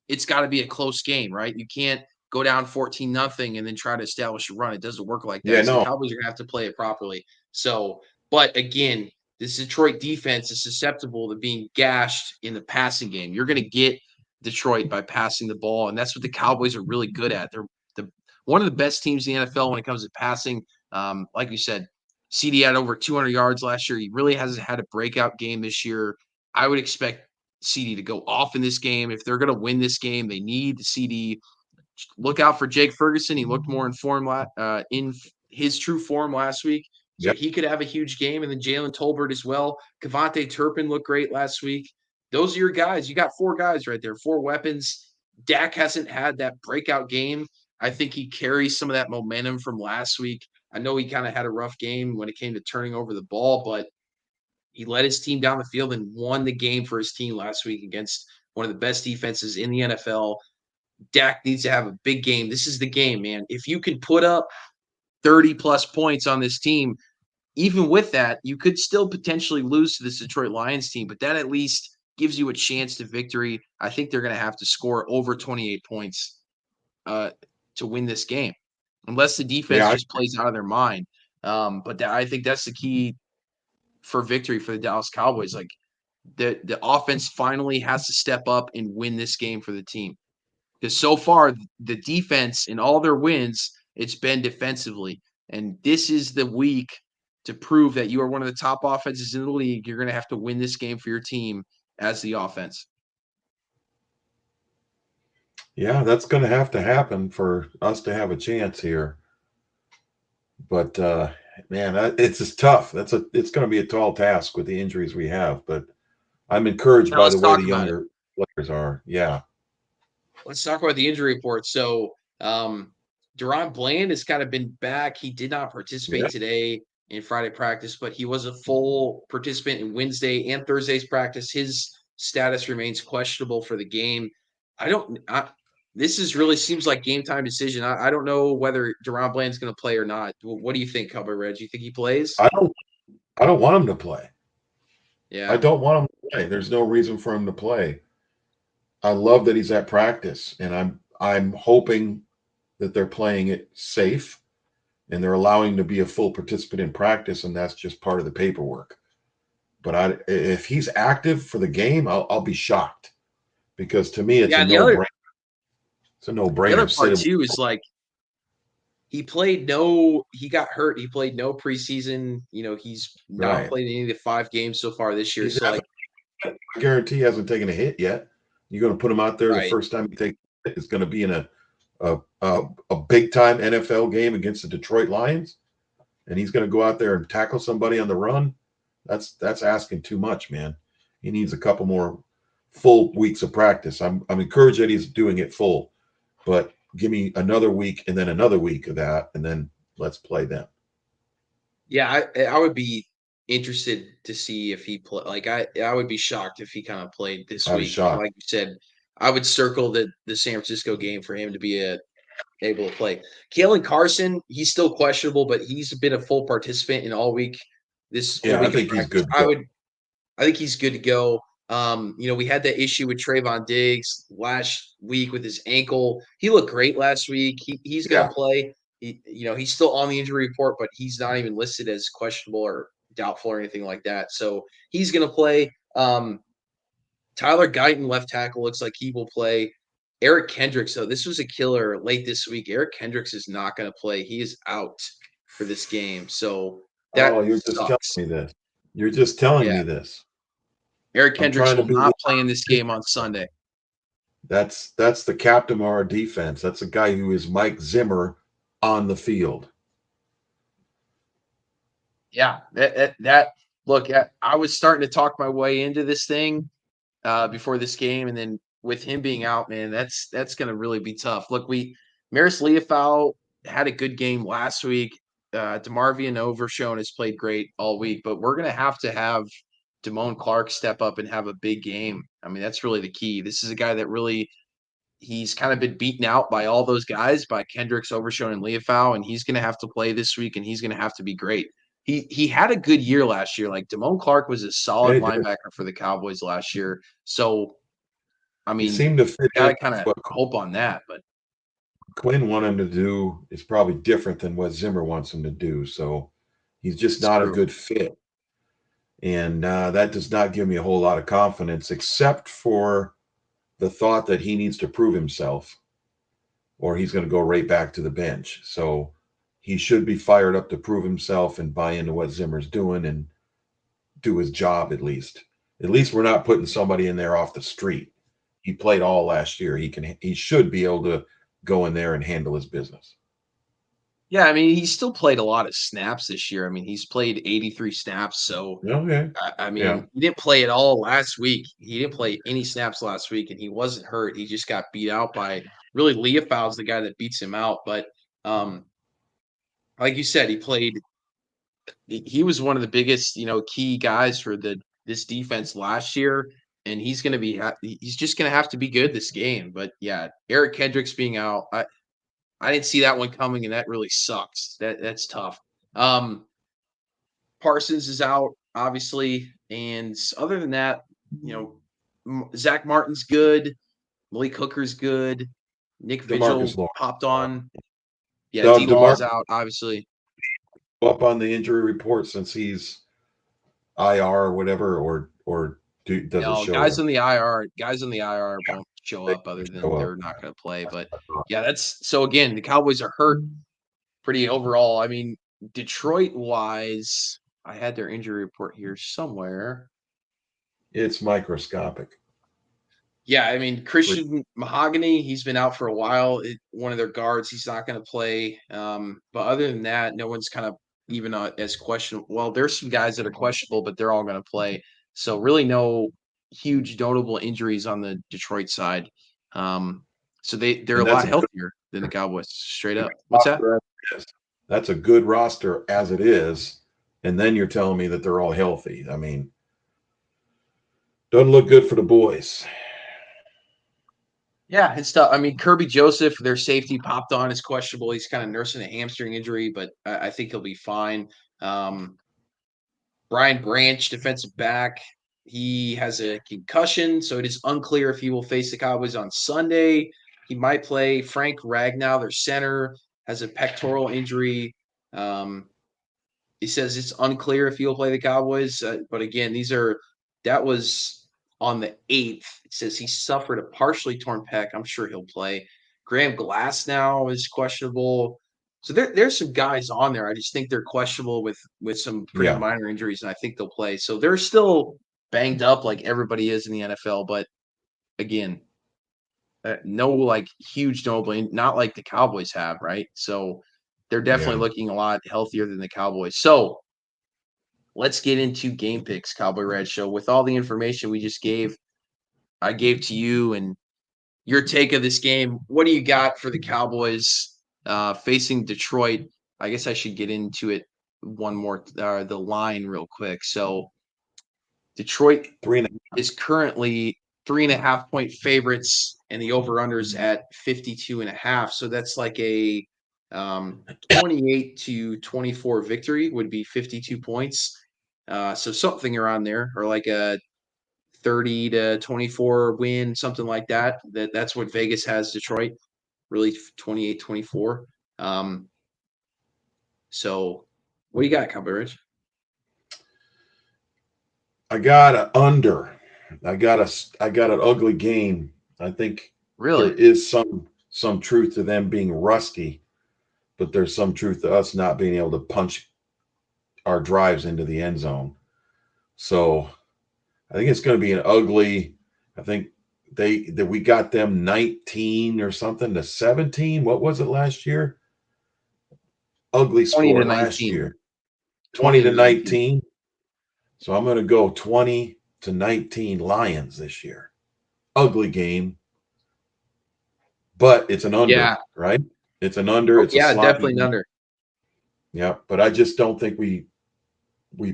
it's got to be a close game, right? You can't go down 14-0 and then try to establish a run. It doesn't work like that. Yeah, So no. the Cowboys are going to have to play it properly. So, but again, this Detroit defense is susceptible to being gashed in the passing game. You're going to get Detroit by passing the ball, and that's what the Cowboys are really good at. They're one of the best teams in the NFL when it comes to passing. Like you said, CD had over 200 yards last year. He really hasn't had a breakout game this year. I would expect CD to go off in this game. If they're going to win this game, they need the CD. Look out for Jake Ferguson. He looked more in form in his true form last week. So he could have a huge game. And then Jalen Tolbert as well. Kevontae Turpin looked great last week. Those are your guys. You got 4 guys right there, 4 weapons. Dak hasn't had that breakout game. I think he carries some of that momentum from last week. I know he kind of had a rough game when it came to turning over the ball, but he led his team down the field and won the game for his team last week against one of the best defenses in the NFL. Dak needs to have a big game. This is the game, man. If you can put up 30-plus points on this team, even with that, you could still potentially lose to this Detroit Lions team, but that at least gives you a chance to victory. I think they're going to have to score over 28 points to win this game, unless the defense just plays out of their mind. But I think that's the key for victory for the Dallas Cowboys. Like, the offense finally has to step up and win this game for the team. Because so far, the defense in all their wins, it's been defensively. And this is the week to prove that you are one of the top offenses in the league. You're going to have to win this game for your team as the offense. Yeah, that's going to have to happen for us to have a chance here. But man, it's just tough. It's going to be a tall task with the injuries we have. But I'm encouraged by the way the younger players are. Yeah. Let's talk about the injury report. So, Deron Bland has kind of been back. He did not participate today in Friday practice, but he was a full participant in Wednesday and Thursday's practice. His status remains questionable for the game. This really seems like game time decision. I don't know whether Deron Bland's going to play or not. What do you think, Cowboy Red? Do you think he plays? I don't want him to play. Yeah. I don't want him to play. There's no reason for him to play. I love that he's at practice, and I'm hoping that they're playing it safe and they're allowing him to be a full participant in practice, and that's just part of the paperwork. But if he's active for the game, I'll be shocked, because to me it's a no-brainer. It's a no-brainer. The other part too is, like, he got hurt. He played no preseason. He's not played any of the 5 games so far this year. I guarantee he hasn't taken a hit yet. You're going to put him out there the first time he takes a hit is going to be in a big time NFL game against the Detroit Lions, and he's going to go out there and tackle somebody on the run. That's asking too much, man. He needs a couple more full weeks of practice. I'm encouraged that he's doing it full, but give me another week and then another week of that, and then let's play them. Yeah, I would be interested to see if he play. Like, I would be shocked if he kind of played this week. Like you said, I would circle the San Francisco game for him to be able to play. Kalen Carson, he's still questionable, but he's been a full participant in all week. I think he's good. I think he's good to go. We had that issue with Trayvon Diggs last week with his ankle. He looked great last week. He's going to play. He's still on the injury report, but he's not even listed as questionable or doubtful or anything like that. So he's going to play. Tyler Guyton, left tackle, looks like he will play. Eric Kendricks, though, this was a killer late this week. Eric Kendricks is not going to play. He is out for this game. So that Oh, you're just telling sucks. me this. You're just telling Yeah. me this. Eric I'm Kendricks trying to will be not play in this game on Sunday. That's the captain of our defense. That's a guy who is Mike Zimmer on the field. Yeah, look, I was starting to talk my way into this thing before this game, and then with him being out, man, that's going to really be tough. Look, Maris Leofau had a good game last week. DeMarvion Overshone has played great all week, but we're going to have Damone Clark step up and have a big game. I mean, that's really the key. This is a guy that really he's kind of been beaten out by all those guys, by Kendricks, Overshone, and Leofau, and he's going to have to play this week, and he's going to have to be great. He had a good year last year. Like Damone Clark was a solid linebacker for the Cowboys last year. So, I He mean, seemed to fit got in. to kind of hope on that. But Quinn wanted him to do is probably different than what Zimmer wants him to do. So he's just not a good fit. And that does not give me a whole lot of confidence, except for the thought that he needs to prove himself or he's going to go right back to the bench. So he should be fired up to prove himself and buy into what Zimmer's doing and do his job at least. At least we're not putting somebody in there off the street. He played all last year. He should be able to go in there and handle his business. yeah, I mean, he still played a lot of snaps this year. I mean, he's played 83 snaps. So, Okay. I mean, he didn't play at all last week. He didn't play any snaps last week, and he wasn't hurt. He just got beat out by really Leofau's the guy that beats him out. But like you said, he was one of the biggest, key guys for this defense last year, and he's just going to have to be good this game. But yeah, Eric Kendricks being out, I didn't see that one coming, and that really sucks. That's tough. Parsons is out, obviously, and other than that, Zach Martin's good, Malik Hooker's good, Nick DeMarcus Vigil Lawrence popped on. Yeah, No, D-Law is DeMarcus out, obviously. up on the injury report since he's IR or whatever, or does it No, show there? Guys on the IR won't show up other than they're not going to play. But yeah, that's so again, the Cowboys are hurt pretty overall. I mean, Detroit wise, I had their injury report here somewhere. It's microscopic. Yeah, I mean, Christian Mahogany, he's been out for a while. One of their guards, he's not going to play. But other than that, no one's kind of even as questionable. Well, there's some guys that are questionable, but they're all going to play. So really no huge notable injuries on the Detroit side. So they're a lot healthier than the Cowboys, straight up. What's that? That's a good roster as it is. And then you're telling me that they're all healthy. I mean, doesn't look good for the boys. Yeah, it's tough. I mean, Kirby Joseph, their safety, popped on, is questionable. He's kind of nursing a hamstring injury, but I think he'll be fine. Brian Branch, defensive back, he has a concussion, so it is unclear if he will face the Cowboys on Sunday. He might play. Frank Ragnow, their center, has a pectoral injury. He says it's unclear if he'll play the Cowboys, but again, that was on the 8th. It says he suffered a partially torn pec. I'm sure he'll play. Graham Glass now is questionable. So there's some guys on there. I just think they're questionable with some pretty minor injuries, and I think they'll play. So they're still banged up like everybody is in the NFL. But again, no like huge notable, not like the Cowboys have, right? So they're definitely looking a lot healthier than the Cowboys. So let's get into game picks, Cowboy Red Show. With all the information we just I gave to you and your take of this game. What do you got for the Cowboys facing Detroit? I guess I should get into it one more, the line real quick. So Detroit is currently 3.5-point favorites, and the over-unders at 52.5. So that's like a 28-24 victory would be 52 points. So something around there, or like a 30-24 win, something like that. That's what Vegas has Detroit, really 28-24. So what do you got, Cowboy Rich? I got an under. I got an ugly game. I think there Really? is some truth to them being rusty, but there's some truth to us not being able to punch our drives into the end zone. So I think it's going to be an ugly. I think we got them 19 or something to 17. What was it last year? Ugly 20 to score last 19. year. 20 20 to to 19. 19. So I'm going to go 20 to 19 Lions this year. Ugly game, but it's an under, Yeah. right? It's an under. Oh, It's a yeah, sloppy definitely an game. under. Yeah, but I just don't think we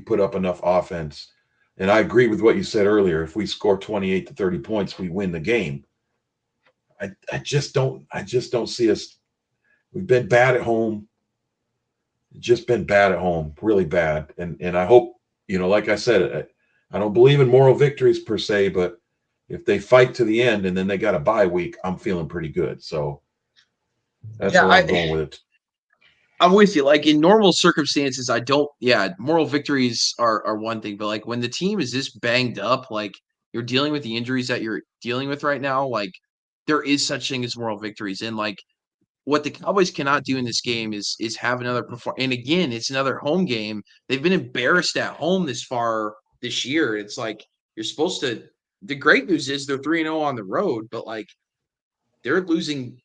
put up enough offense. And I agree with what you said earlier. If we score 28 to 30 points, we win the game. I just don't see us. We've been bad at home. Just been bad at home, really bad. And I hope, like I said, I don't believe in moral victories per se, but if they fight to the end and then they got a bye week, I'm feeling pretty good. So that's Yeah, where I'm going with it. I'm with you. Like in normal circumstances, I don't. Yeah, moral victories are one thing, but like when the team is this banged up, like you're dealing with the injuries that you're dealing with right now, like there is such thing as moral victories, and like what the Cowboys cannot do in this game is have another perform. And again, it's another home game. They've been embarrassed at home this far this year. It's like you're supposed to. The great news is they're 3-0 on the road, but like they're losing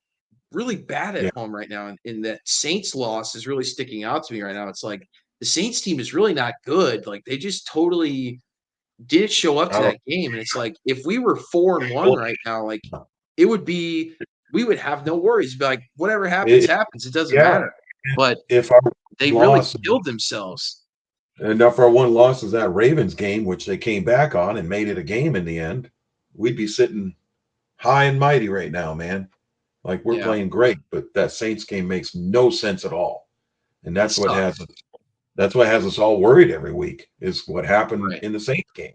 really bad at Yeah. home right now. And that Saints loss is really sticking out to me right now. It's like the Saints team is really not good. Like they just totally didn't show up to I don't. that game. And it's like if we were 4-1 right now, like it would be we would have no worries. Be like, whatever happens, It, happens. It doesn't yeah. matter. But If our they really loss, killed themselves. and if our one loss is that Ravens game, which they came back on and made it a game in the end, we'd be sitting high and mighty right now, man. Like we're Yeah. playing great, but that Saints game makes no sense at all. And It sucks. that's what has us all worried every week is what happened Right. in the Saints game.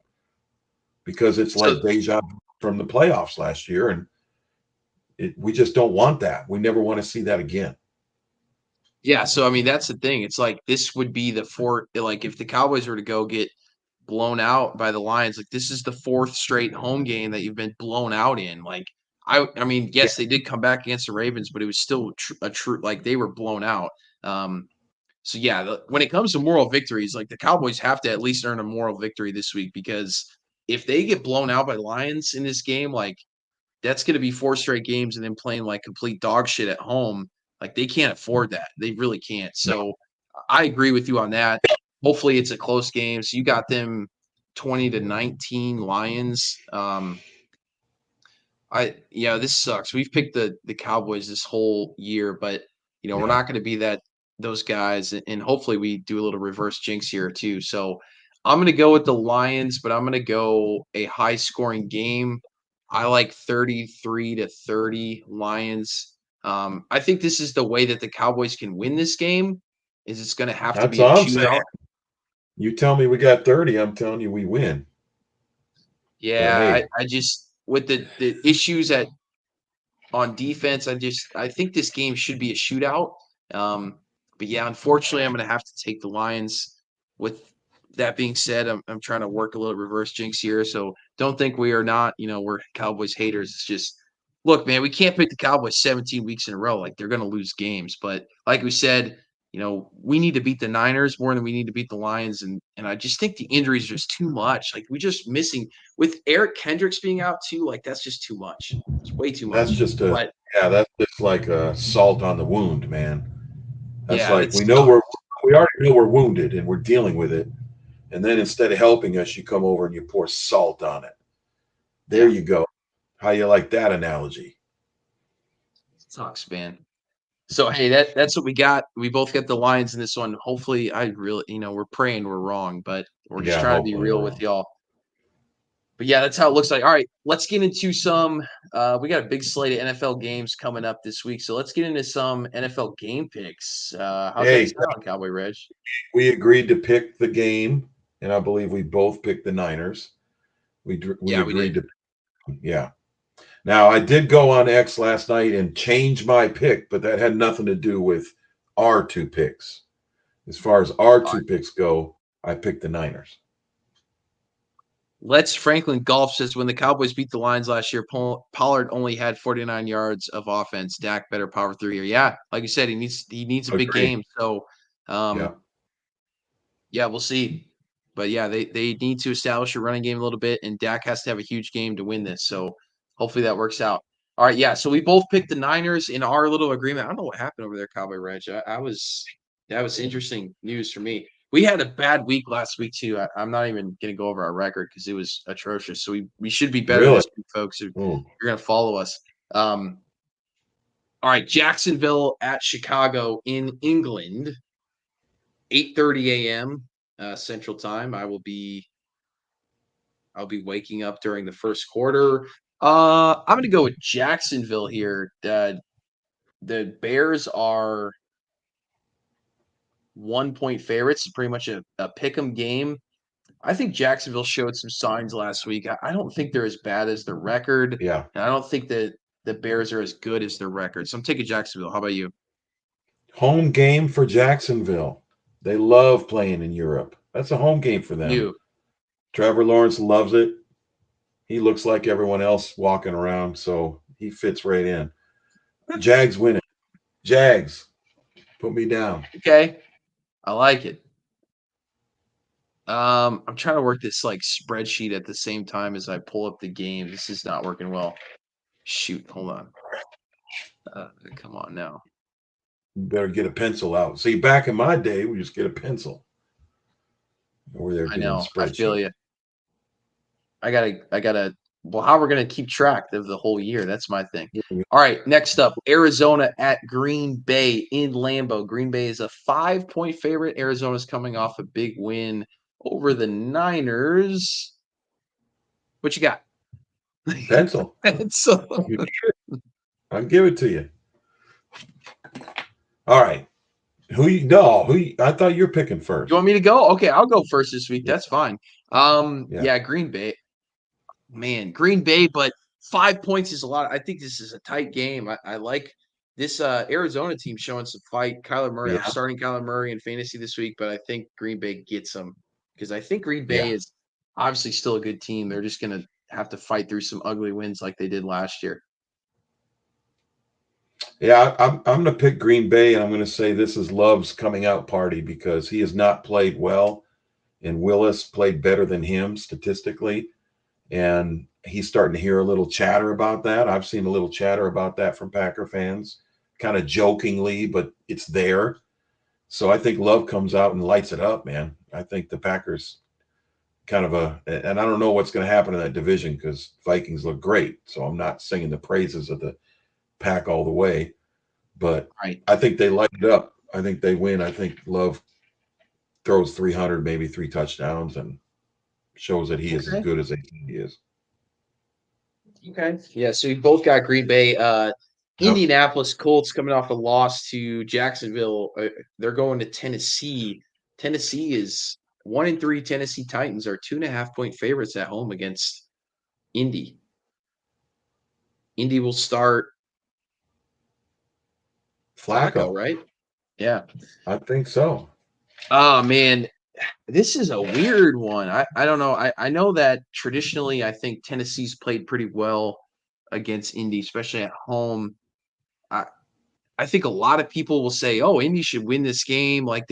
Because it's like So deja vu from the playoffs last year. And we just don't want that. We never want to see that again. yeah, so I mean that's the thing. It's like this would be the fourth like if the Cowboys were to go get blown out by the Lions. Like this is the fourth straight home game that you've been blown out in. Like I mean, Yeah. yes, they did come back against the Ravens, but it was still a true like they were blown out. So yeah, when it comes to moral victories, like the Cowboys have to at least earn a moral victory this week because if they get blown out by Lions in this game, like that's going to be four straight games and then playing like complete dog shit at home. Like they can't afford that. They really can't. So I agree with you on that. Hopefully it's a close game. So you got them 20 to 19 Lions. This sucks. We've picked the Cowboys this whole year, but we're Yeah. not going to be those guys, and hopefully we do a little reverse jinx here too. So I'm going to go with the Lions, but I'm going to go a high scoring game. I like 33 to 30 Lions. I think this is the way that the Cowboys can win this game. Is it's going to have to That's be a all I'm saying. shootout. You tell me we got 30, I'm telling you we win. But Yeah, hey, I just with the issues on defense, I think this game should be a shootout. But yeah, unfortunately, I'm going to have to take the Lions. With that being said, I'm trying to work a little reverse jinx here, so don't think we are not. We're Cowboys haters. It's just look, man, we can't pick the Cowboys 17 weeks in a row. Like they're going to lose games, but like we said. We need to beat the Niners more than we need to beat the Lions, and I just think the injuries are just too much. Like we just missing with Eric Kendricks being out too. Like that's just too much. It's way too that's much. just But that's just like a salt on the wound, man. That's yeah, like that's we already know we're wounded and we're dealing with it. And then instead of helping us, you come over and you pour salt on it. There yeah, you go. How you like that analogy? sucks, man. So hey, that's what we got. We both got the Lions in this one. Hopefully, I really, we're praying we're wrong, but we're just Yeah, trying to be hopefully real we're with wrong. y'all. But yeah, that's how it looks like. All right, let's get into some. We got a big slate of NFL games coming up this week, so let's get into some NFL game picks. How's that Hey, sound, Cowboy Reg? we agreed to pick the game, and I believe we both picked the Niners. We Yeah, we agreed did. to, yeah. Now I did go on X last night and change my pick, but that had nothing to do with our two picks. As far as our All two right. picks go, I picked the Niners. Let's Franklin Golf says when the Cowboys beat the Lions last year, Pollard only had 49 yards of offense. Dak better power through here. Yeah, like you said, he needs a big Agreed. game. So, Yeah. yeah, we'll see. But yeah, they need to establish a running game a little bit, and Dak has to have a huge game to win this. So hopefully that works out. All right, yeah. So we both picked the Niners in our little agreement. I don't know what happened over there, Cowboy Reg. That was interesting news for me. We had a bad week last week too. I'm not even going to go over our record because it was atrocious. So we should be better Really? this week, folks. If Oh, you're going to follow us. All right, Jacksonville at Chicago in England, 8:30 a.m. Central Time. I'll be waking up during the first quarter. I'm going to go with Jacksonville here. The Bears are 1-point favorites. It's pretty much a pick 'em game. I think Jacksonville showed some signs last week. I don't think they're as bad as their record, yeah. and I don't think that the Bears are as good as their record. So I'm taking Jacksonville. How about you? Home game for Jacksonville. They love playing in Europe. That's a home game for them. You. Trevor Lawrence loves it. He looks like everyone else walking around, so he fits right in. Jags winning. Jags, put me down. Okay. I like it. I'm trying to work this like spreadsheet at the same time as I pull up the game. This is not working well. Shoot, hold on. Come on now. You better get a pencil out. See, back in my day, we just get a pencil. Over there I doing know. I feel spreadsheet. you. I gotta. Well, how we're gonna keep track of the whole year? That's my thing. All right, next up, Arizona at Green Bay in Lambeau. Green Bay is a 5-point favorite. Arizona's coming off a big win over the Niners. What you got? Pencil. Pencil. You need it. I'll give it to you. All right. I thought you were picking first. You want me to go? Okay, I'll go first this week. That's fine. Yeah. Yeah, Green Bay. Man, Green Bay, but 5 points is a lot. I think this is a tight game. I like this Arizona team showing some fight. Kyler Murray. I'm Yeah. starting Kyler Murray in fantasy this week, but I think Green Bay gets them because I think Green Bay Yeah. is obviously still a good team. They're just gonna have to fight through some ugly wins like they did last year. Yeah, I'm going to pick Green Bay, and I'm going to say this is Love's coming out party because he has not played well, and Willis played better than him statistically, and he's starting to hear a little chatter about that. I've seen a little chatter about that from Packer fans, kind of jokingly, but it's there. So I think Love comes out and lights it up, man. I think the Packers and I don't know what's going to happen in that division because Vikings look great. So I'm not singing the praises of the Pack all the way, but Right. I think they light it up. I think they win. I think Love throws 300, maybe 3 touchdowns, and shows that he is as Okay. good as they think he is. Okay. Yeah, so we both got Green Bay. Yep. Indianapolis Colts coming off a loss to Jacksonville. They're going to Tennessee. Tennessee is 1-3. Tennessee Titans are 2.5-point favorites at home against Indy. Indy will start Flacco, right? Yeah. I think so. Oh man, this is a weird one. I don't know. I know that traditionally I think Tennessee's played pretty well against Indy, especially at home. I think a lot of people will say, "Oh, Indy should win this game." Like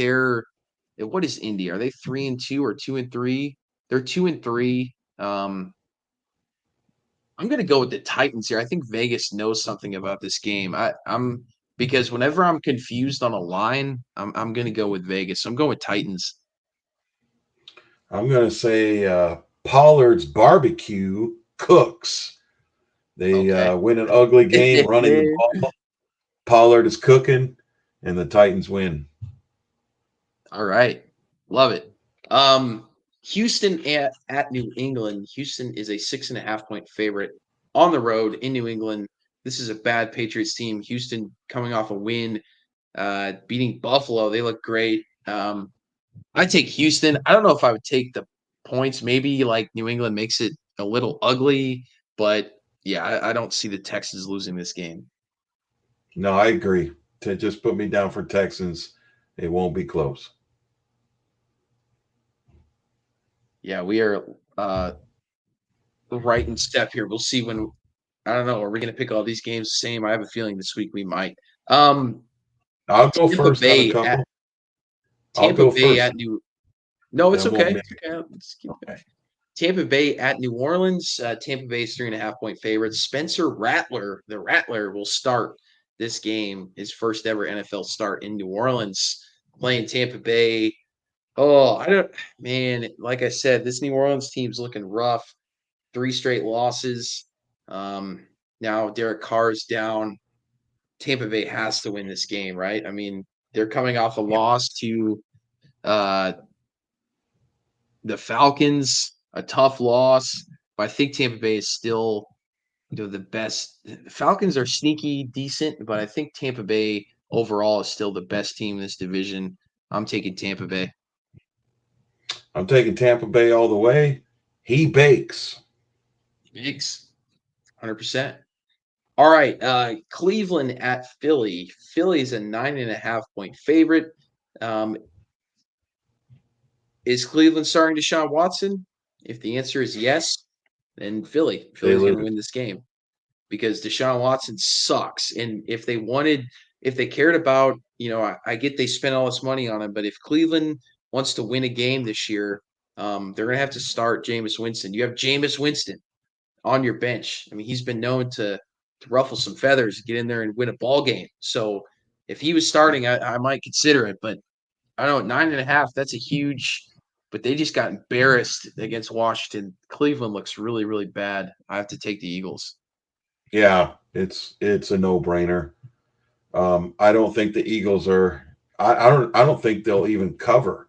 what is Indy? Are they 3-2 or 2-3? They're 2-3. I'm gonna go with the Titans here. I think Vegas knows something about this game. I'm because whenever I'm confused on a line, I'm gonna go with Vegas. So I'm going with Titans. I'm going to say Pollard's barbecue cooks. They Okay. win an ugly game running the ball. Pollard is cooking, and the Titans win. All right. Love it. Houston at New England. Houston is a 6.5-point favorite on the road in New England. This is a bad Patriots team. Houston coming off a win, beating Buffalo. They look great. I take Houston. I don't know if I would take the points. Maybe like New England makes it a little ugly, but yeah, I don't see the Texans losing this game. No, I agree. To just put me down for Texans, it won't be close. Yeah, we are right in step here. We'll see when. I don't know. Are we going to pick all these games the same? I have a feeling this week we might. I'll go Tampa first on a Bay at couple. I'll Tampa go Bay first. at New. No, it's Then we'll okay. make It's okay. Let's keep okay. going. Tampa Bay at New Orleans. Tampa Bay is 3.5-point favorites. Spencer Rattler, the Rattler, will start this game, his first ever NFL start in New Orleans, playing Tampa Bay. Oh, I don't, man. Like I said, this New Orleans team's looking rough. 3 straight losses. Now Derek Carr's down. Tampa Bay has to win this game, right? I mean, they're coming off a loss to uh, the Falcons, a tough loss, but I think Tampa Bay is still, the best. The Falcons are sneaky decent, but I think Tampa Bay overall is still the best team in this division. I'm taking Tampa Bay. I'm taking Tampa Bay all the way. He bakes. Biggs, 100%. All right, Cleveland at Philly. Philly's a 9.5-point favorite. Is Cleveland starting Deshaun Watson? If the answer is yes, then Philly's They going to lose. win this game because Deshaun Watson sucks. And if they cared about, I get they spent all this money on him, but if Cleveland wants to win a game this year, they're going to have to start Jameis Winston. You have Jameis Winston on your bench. I mean, he's been known to ruffle some feathers, get in there and win a ball game. So if he was starting, I might consider it, but I don't know, 9.5, that's a huge, but they just got embarrassed against Washington. Cleveland looks really, really bad. I have to take the Eagles. Yeah, it's a no-brainer. I don't think the Eagles are. I don't think they'll even cover.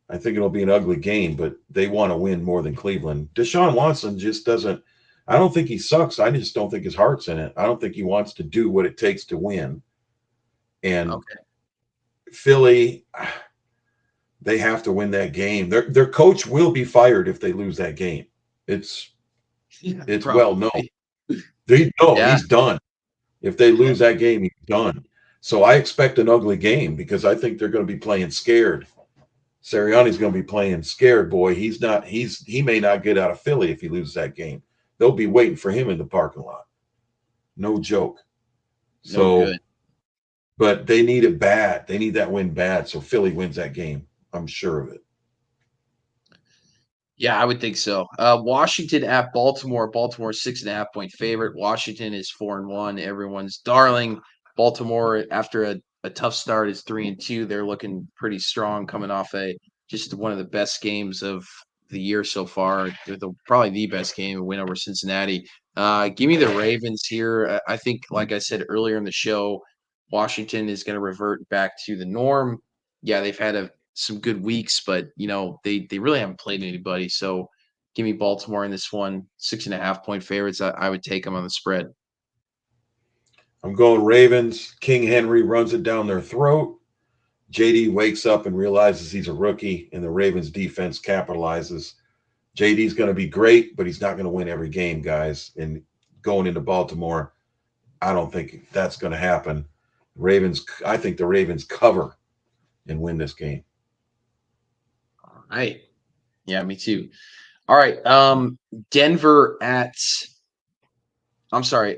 I think it'll be an ugly game, but they want to win more than Cleveland. Deshaun Watson just doesn't. I don't think he sucks. I just don't think his heart's in it. I don't think he wants to do what it takes to win. And Okay. Philly, they have to win that game. Their coach will be fired if they lose that game. It's well known. Probably. Yeah. He's done. If they lose that game, he's done. So I expect an ugly game because I think they're going to be playing scared. Sirianni's going to be playing scared, boy. He may not get out of Philly if he loses that game. They'll be waiting for him in the parking lot. No joke. No So, good. but they need it bad. They need that win bad. So Philly wins that game. I'm sure of it. Yeah, I would think so. Washington at Baltimore. Baltimore 6.5-point favorite. Washington is 4-1. Everyone's darling. Baltimore, after a tough start, is 3-2. They're looking pretty strong, coming off just one of the best games of the year so far. Probably the best game, a win over Cincinnati. Give me the Ravens here. I think, like I said earlier in the show, Washington is going to revert back to the norm. Yeah, they've had some good weeks, but they really haven't played anybody. So give me Baltimore in this one. 6.5-point favorites. I would take them on the spread. I'm going Ravens. King Henry runs it down their throat. JD wakes up and realizes he's a rookie, and the Ravens defense capitalizes. JD's going to be great, but he's not going to win every game, guys. And going into Baltimore, I don't think that's going to happen. I think the Ravens cover and win this game. All right. Yeah, me too. All right.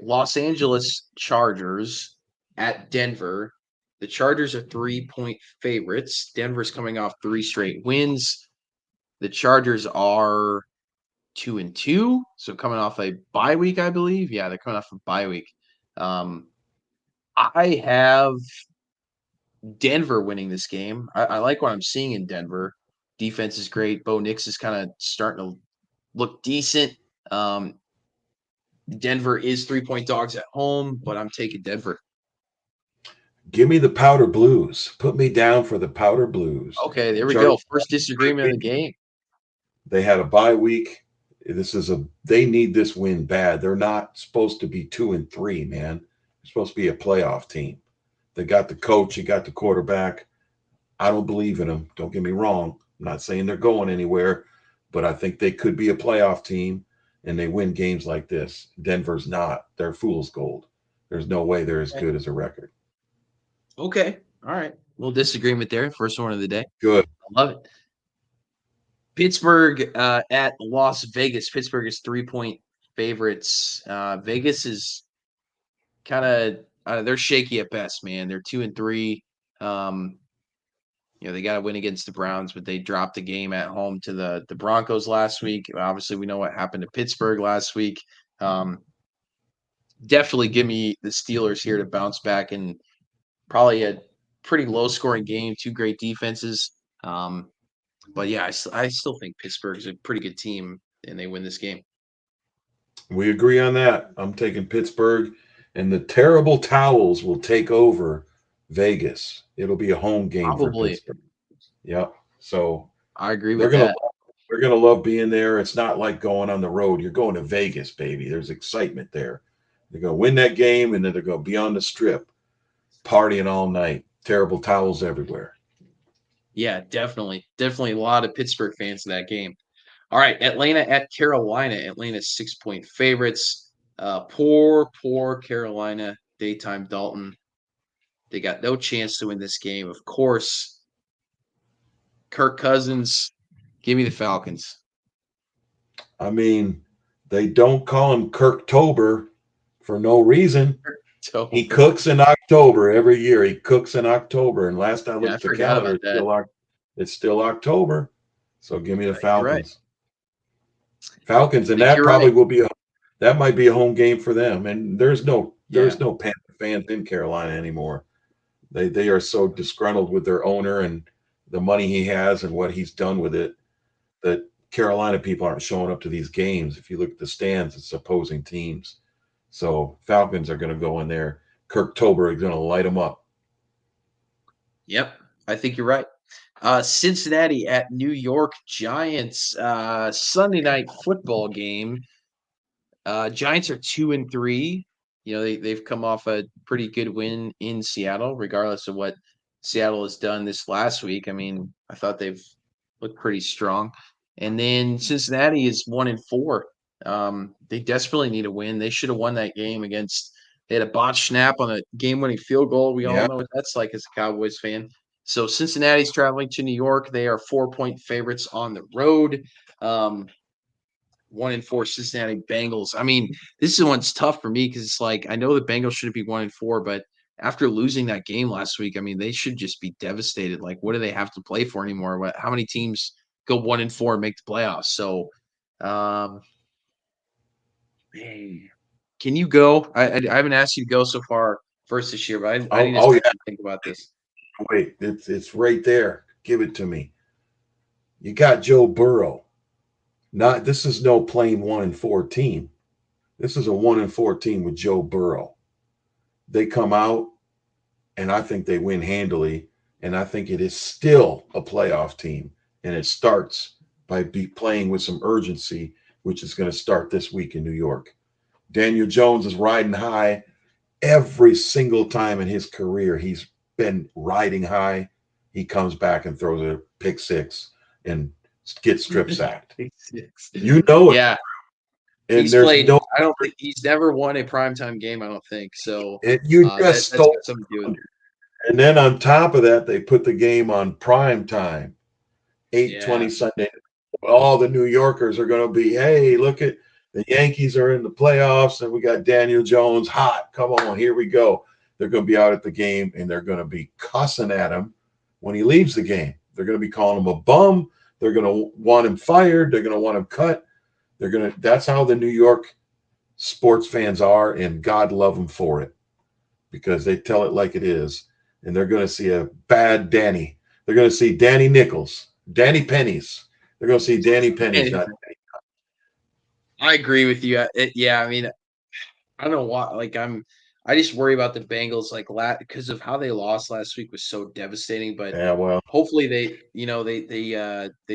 Los Angeles Chargers at Denver. The Chargers are 3-point favorites. Denver's coming off 3 straight wins. The Chargers are 2-2, so coming off a bye week, I believe. Yeah, they're coming off a bye week. I have Denver winning this game. I like what I'm seeing in Denver. Defense is great. Bo Nix is kind of starting to look decent. Denver is 3-point dogs at home, but I'm taking Denver. Give me the Powder Blues. Put me down for the Powder Blues. Okay, there we go. First disagreement of the game. They had a bye week. They need this win bad. They're not supposed to be 2-3, man. They're supposed to be a playoff team. They got the coach, you got the quarterback. I don't believe in them. Don't get me wrong. I'm not saying they're going anywhere, but I think they could be a playoff team and they win games like this. Denver's not. They're fool's gold. There's no way they're as good as a record. Okay. All right. Little disagreement there. First one of the day. Good. I love it. Pittsburgh at Las Vegas. Pittsburgh is 3-point favorites. Vegas is kind of they're shaky at best, man. They're 2-3. They got to win against the Browns, but they dropped the game at home to the Broncos last week. Obviously, we know what happened to Pittsburgh last week. Definitely give me the Steelers here to bounce back in probably a pretty low-scoring game. Two great defenses. But yeah, I still think Pittsburgh is a pretty good team, and they win this game. We agree on that. I'm taking Pittsburgh, and the terrible towels will take over Vegas. It'll be a home game for Probably. Pittsburgh. Yep. So I agree they're with gonna that. they're gonna love being there. It's not like going on the road. You're going to Vegas, baby. There's excitement there. They're gonna win that game, and then they're gonna be on the strip, partying all night. Terrible towels everywhere. Yeah, definitely. Definitely a lot of Pittsburgh fans in that game. All right, Atlanta at Carolina. Atlanta's 6-point favorites. Poor Carolina. Daytime Dalton. They got no chance to win this game. Of course, Kirk Cousins. Give me the Falcons. I mean, they don't call him Kirktober for no reason. He cooks in October every year. He cooks in October. And last I looked at the calendar, it's still October. So give me the Falcons. Right. Falcons, and that probably will be that might be a home game for them. And there's no Panther fans in Carolina anymore. They are so disgruntled with their owner and the money he has and what he's done with it that Carolina people aren't showing up to these games. If you look at the stands, it's opposing teams. So Falcons are going to go in there. Kirktober is going to light them up. Yep, I think you're right. Cincinnati at New York Giants. Sunday night football game. Giants are 2-3. They've come off a pretty good win in Seattle, regardless of what Seattle has done this last week. I mean, I thought they've looked pretty strong. And then Cincinnati is 1-4. They desperately need a win. They should have won that game against. They had a botched snap on a game-winning field goal. We all know what that's like as a Cowboys fan. So Cincinnati's traveling to New York. They are 4-point favorites on the road. 1-4 Cincinnati Bengals. I mean, this one's tough for me because it's like I know the Bengals should be 1-4, but after losing that game last week, I mean, they should just be devastated. Like, what do they have to play for anymore? How many teams go 1-4 and make the playoffs? So, can you go? I haven't asked you to go so far first this year, but I need to think about this. Wait, it's right there. Give it to me. You got Joe Burrow. This is no plain 1-4 team. This is a 1-4 team with Joe Burrow. They come out, and I think they win handily, and I think it is still a playoff team, and it starts by playing with some urgency, which is going to start this week in New York. Daniel Jones is riding high every single time in his career. He's been riding high. He comes back and throws a pick six and gets strip sacked. You know it. Yeah. And he's played. I don't think he's never won a primetime game. I don't think so. That's got something to do with it. And then on top of that, they put the game on prime time, 8:20 Sunday. All the New Yorkers are going to be, hey, look at the Yankees are in the playoffs, and we got Daniel Jones hot. Come on, here we go. They're going to be out at the game, and they're going to be cussing at him when he leaves the game. They're going to be calling him a bum. They're going to want him fired. They're going to want him cut. That's how the New York sports fans are, and God love them for it because they tell it like it is. And they're going to see a bad Danny. They're going to see Danny Nichols, Danny Pennies. They're going to see Danny Pennies. I agree with you. I mean, I don't know why. I just worry about the Bengals, because of how they lost last week was so devastating. But hopefully they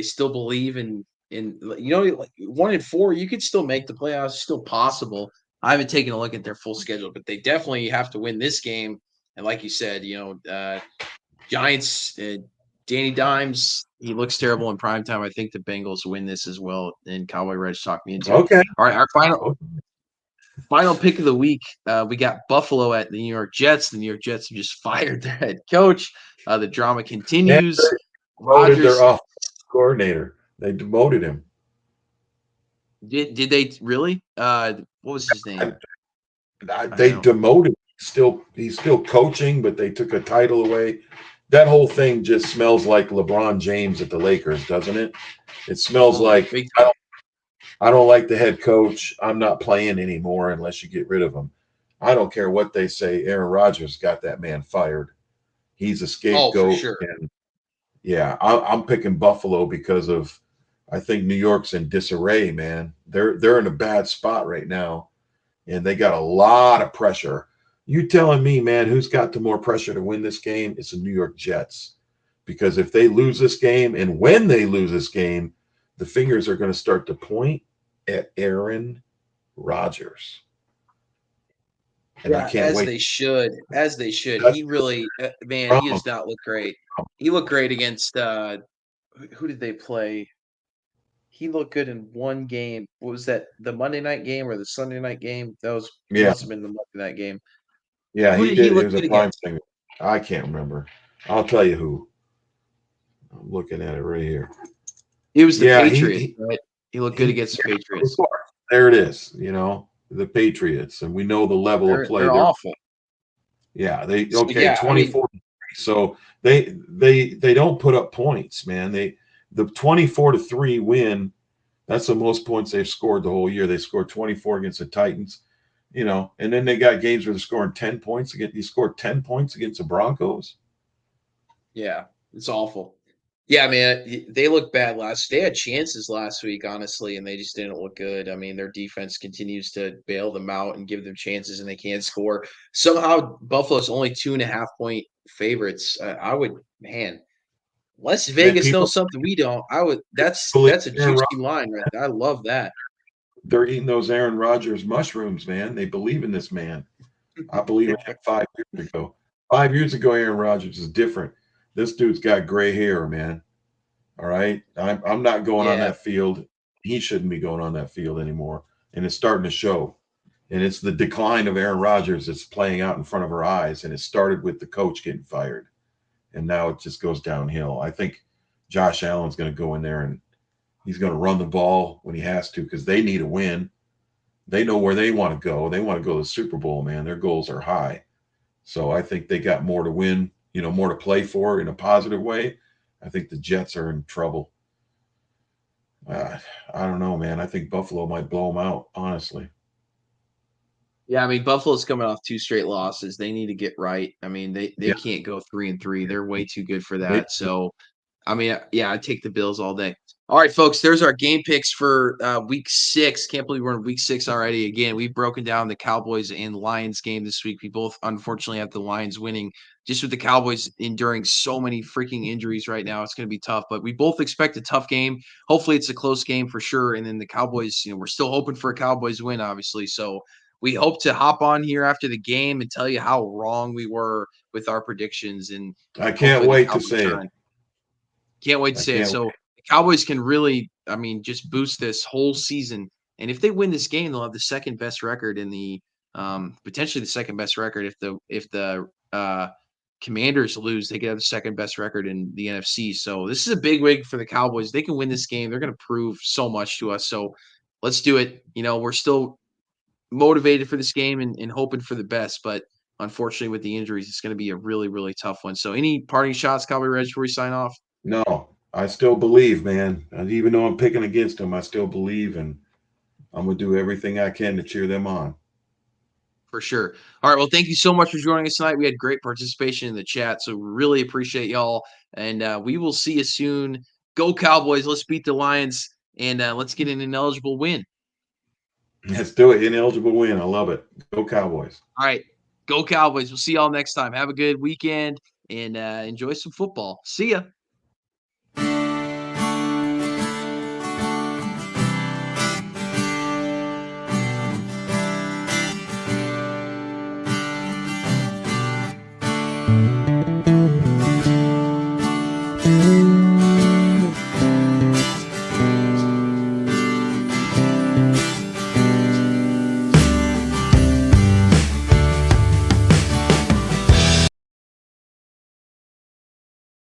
still believe in 1-4. You could still make the playoffs, still possible. I haven't taken a look at their full schedule, but they definitely have to win this game. And like you said, Giants, Danny Dimes, he looks terrible in primetime. I think the Bengals win this as well. And Cowboy Reds talked me into it. Okay. All right, our final pick of the week. We got Buffalo at the New York Jets. The New York Jets have just fired their head coach. The drama continues. Voted their offensive coordinator. They demoted him. Did they really? What was his name? I They know. demoted. He's still coaching, but they took a title away. That whole thing just smells like LeBron James at the Lakers, doesn't it? It smells Oh, like big time. I don't like the head coach. I'm not playing anymore unless you get rid of him. I don't care what they say. Aaron Rodgers got that man fired. He's a Oh, for scapegoat, sure. and yeah, I'm picking Buffalo because of I think New York's in disarray, man. They're in a bad spot right now, and they got a lot of pressure. You telling me, man, who's got the more pressure to win this game? It's the New York Jets. Because if they lose this game, and when they lose this game, the fingers are going to start to point at Aaron Rodgers. And I Yeah, can't as wait. they should. As they should. That's He really, man, he the does not look great. He looked great against who did they play? He looked good in one game. What was that? The Monday night game or the Sunday night game? That was Yeah, must have been the Monday night game. yeah, Who he did he did. It look was a good prime against? thing. I can't remember. I'll tell you who. I'm looking at it right here. It was the Yeah, Patriots, right? He looked good against the of Patriots. course. There it is, the Patriots, and we know the level of play They're they're awful. yeah, they So okay, yeah, I mean, 24. So they don't put up points, man. The 24-3 win, that's the most points they've scored the whole year. They scored 24 against the Titans, and then they got games where they're scoring 10 points against you scored 10 points against the Broncos. yeah, it's awful. Yeah, man, they looked bad they had chances last week, honestly, and they just didn't look good. I mean, their defense continues to bail them out and give them chances, and they can't score. Somehow, Buffalo's only 2.5 point favorites. I would, man, unless Man, Vegas people knows something we don't, I would. believe That's a Aaron juicy line right there. I love that. they're eating those Aaron Rodgers mushrooms, man. They believe in this man. I believe in him 5 years ago. 5 years ago, Aaron Rodgers is different. This dude's got gray hair, man. All right. I'm not going on Yeah, that field. He shouldn't be going on that field anymore. And it's starting to show. And it's the decline of Aaron Rodgers that's playing out in front of our eyes. And it started with the coach getting fired. And now it just goes downhill. I think Josh Allen's going to go in there and he's going to run the ball when he has to because they need a win. They know where they want to go. They want to go to the Super Bowl, man. Their goals are high. So I think they got more to win, more to play for in a positive way. I think the Jets are in trouble. Uh, I don't know, man. I think Buffalo might blow them out, honestly. yeah. I mean, Buffalo's coming off 2 straight losses. They need to get right. I mean, they Yeah, can't go 3-3. They're way too good for they, that. So I mean, yeah, I'd take the Bills all day. All right, folks, there's our game picks for week 6. Can't believe we're in week 6 already. Again, we've broken down the Cowboys and Lions game this week. We both unfortunately have the Lions winning just with the Cowboys enduring so many freaking injuries right now. It's going to be tough, but we both expect a tough game. Hopefully it's a close game for sure. And then the Cowboys, we're still hoping for a Cowboys win, obviously. So we hope to hop on here after the game and tell you how wrong we were with our predictions and I can't hopefully the wait to Cowboys say it. shine. Can't wait to I see it. can't So the Cowboys can really, I mean, just boost this whole season. And if they win this game, they'll have the second best record in the potentially the second best record. If the Commanders lose, they could have the second best record in the NFC. So this is a big win for the Cowboys. They can win this game. They're going to prove so much to us. So let's do it. We're still motivated for this game and hoping for the best, but unfortunately with the injuries, it's going to be a really, really tough one. So any parting shots, Cowboy Reg, before we sign off? No, I still believe, man. And even though I'm picking against them, I still believe, and I'm going to do everything I can to cheer them on. For sure. All right. Well, thank you so much for joining us tonight. We had great participation in the chat, so really appreciate y'all. And we will see you soon. Go Cowboys. Let's beat the Lions, and let's get an ineligible win. Let's do it. Ineligible win. I love it. Go Cowboys. All right. Go Cowboys. We'll see y'all next time. Have a good weekend and enjoy some football. See ya.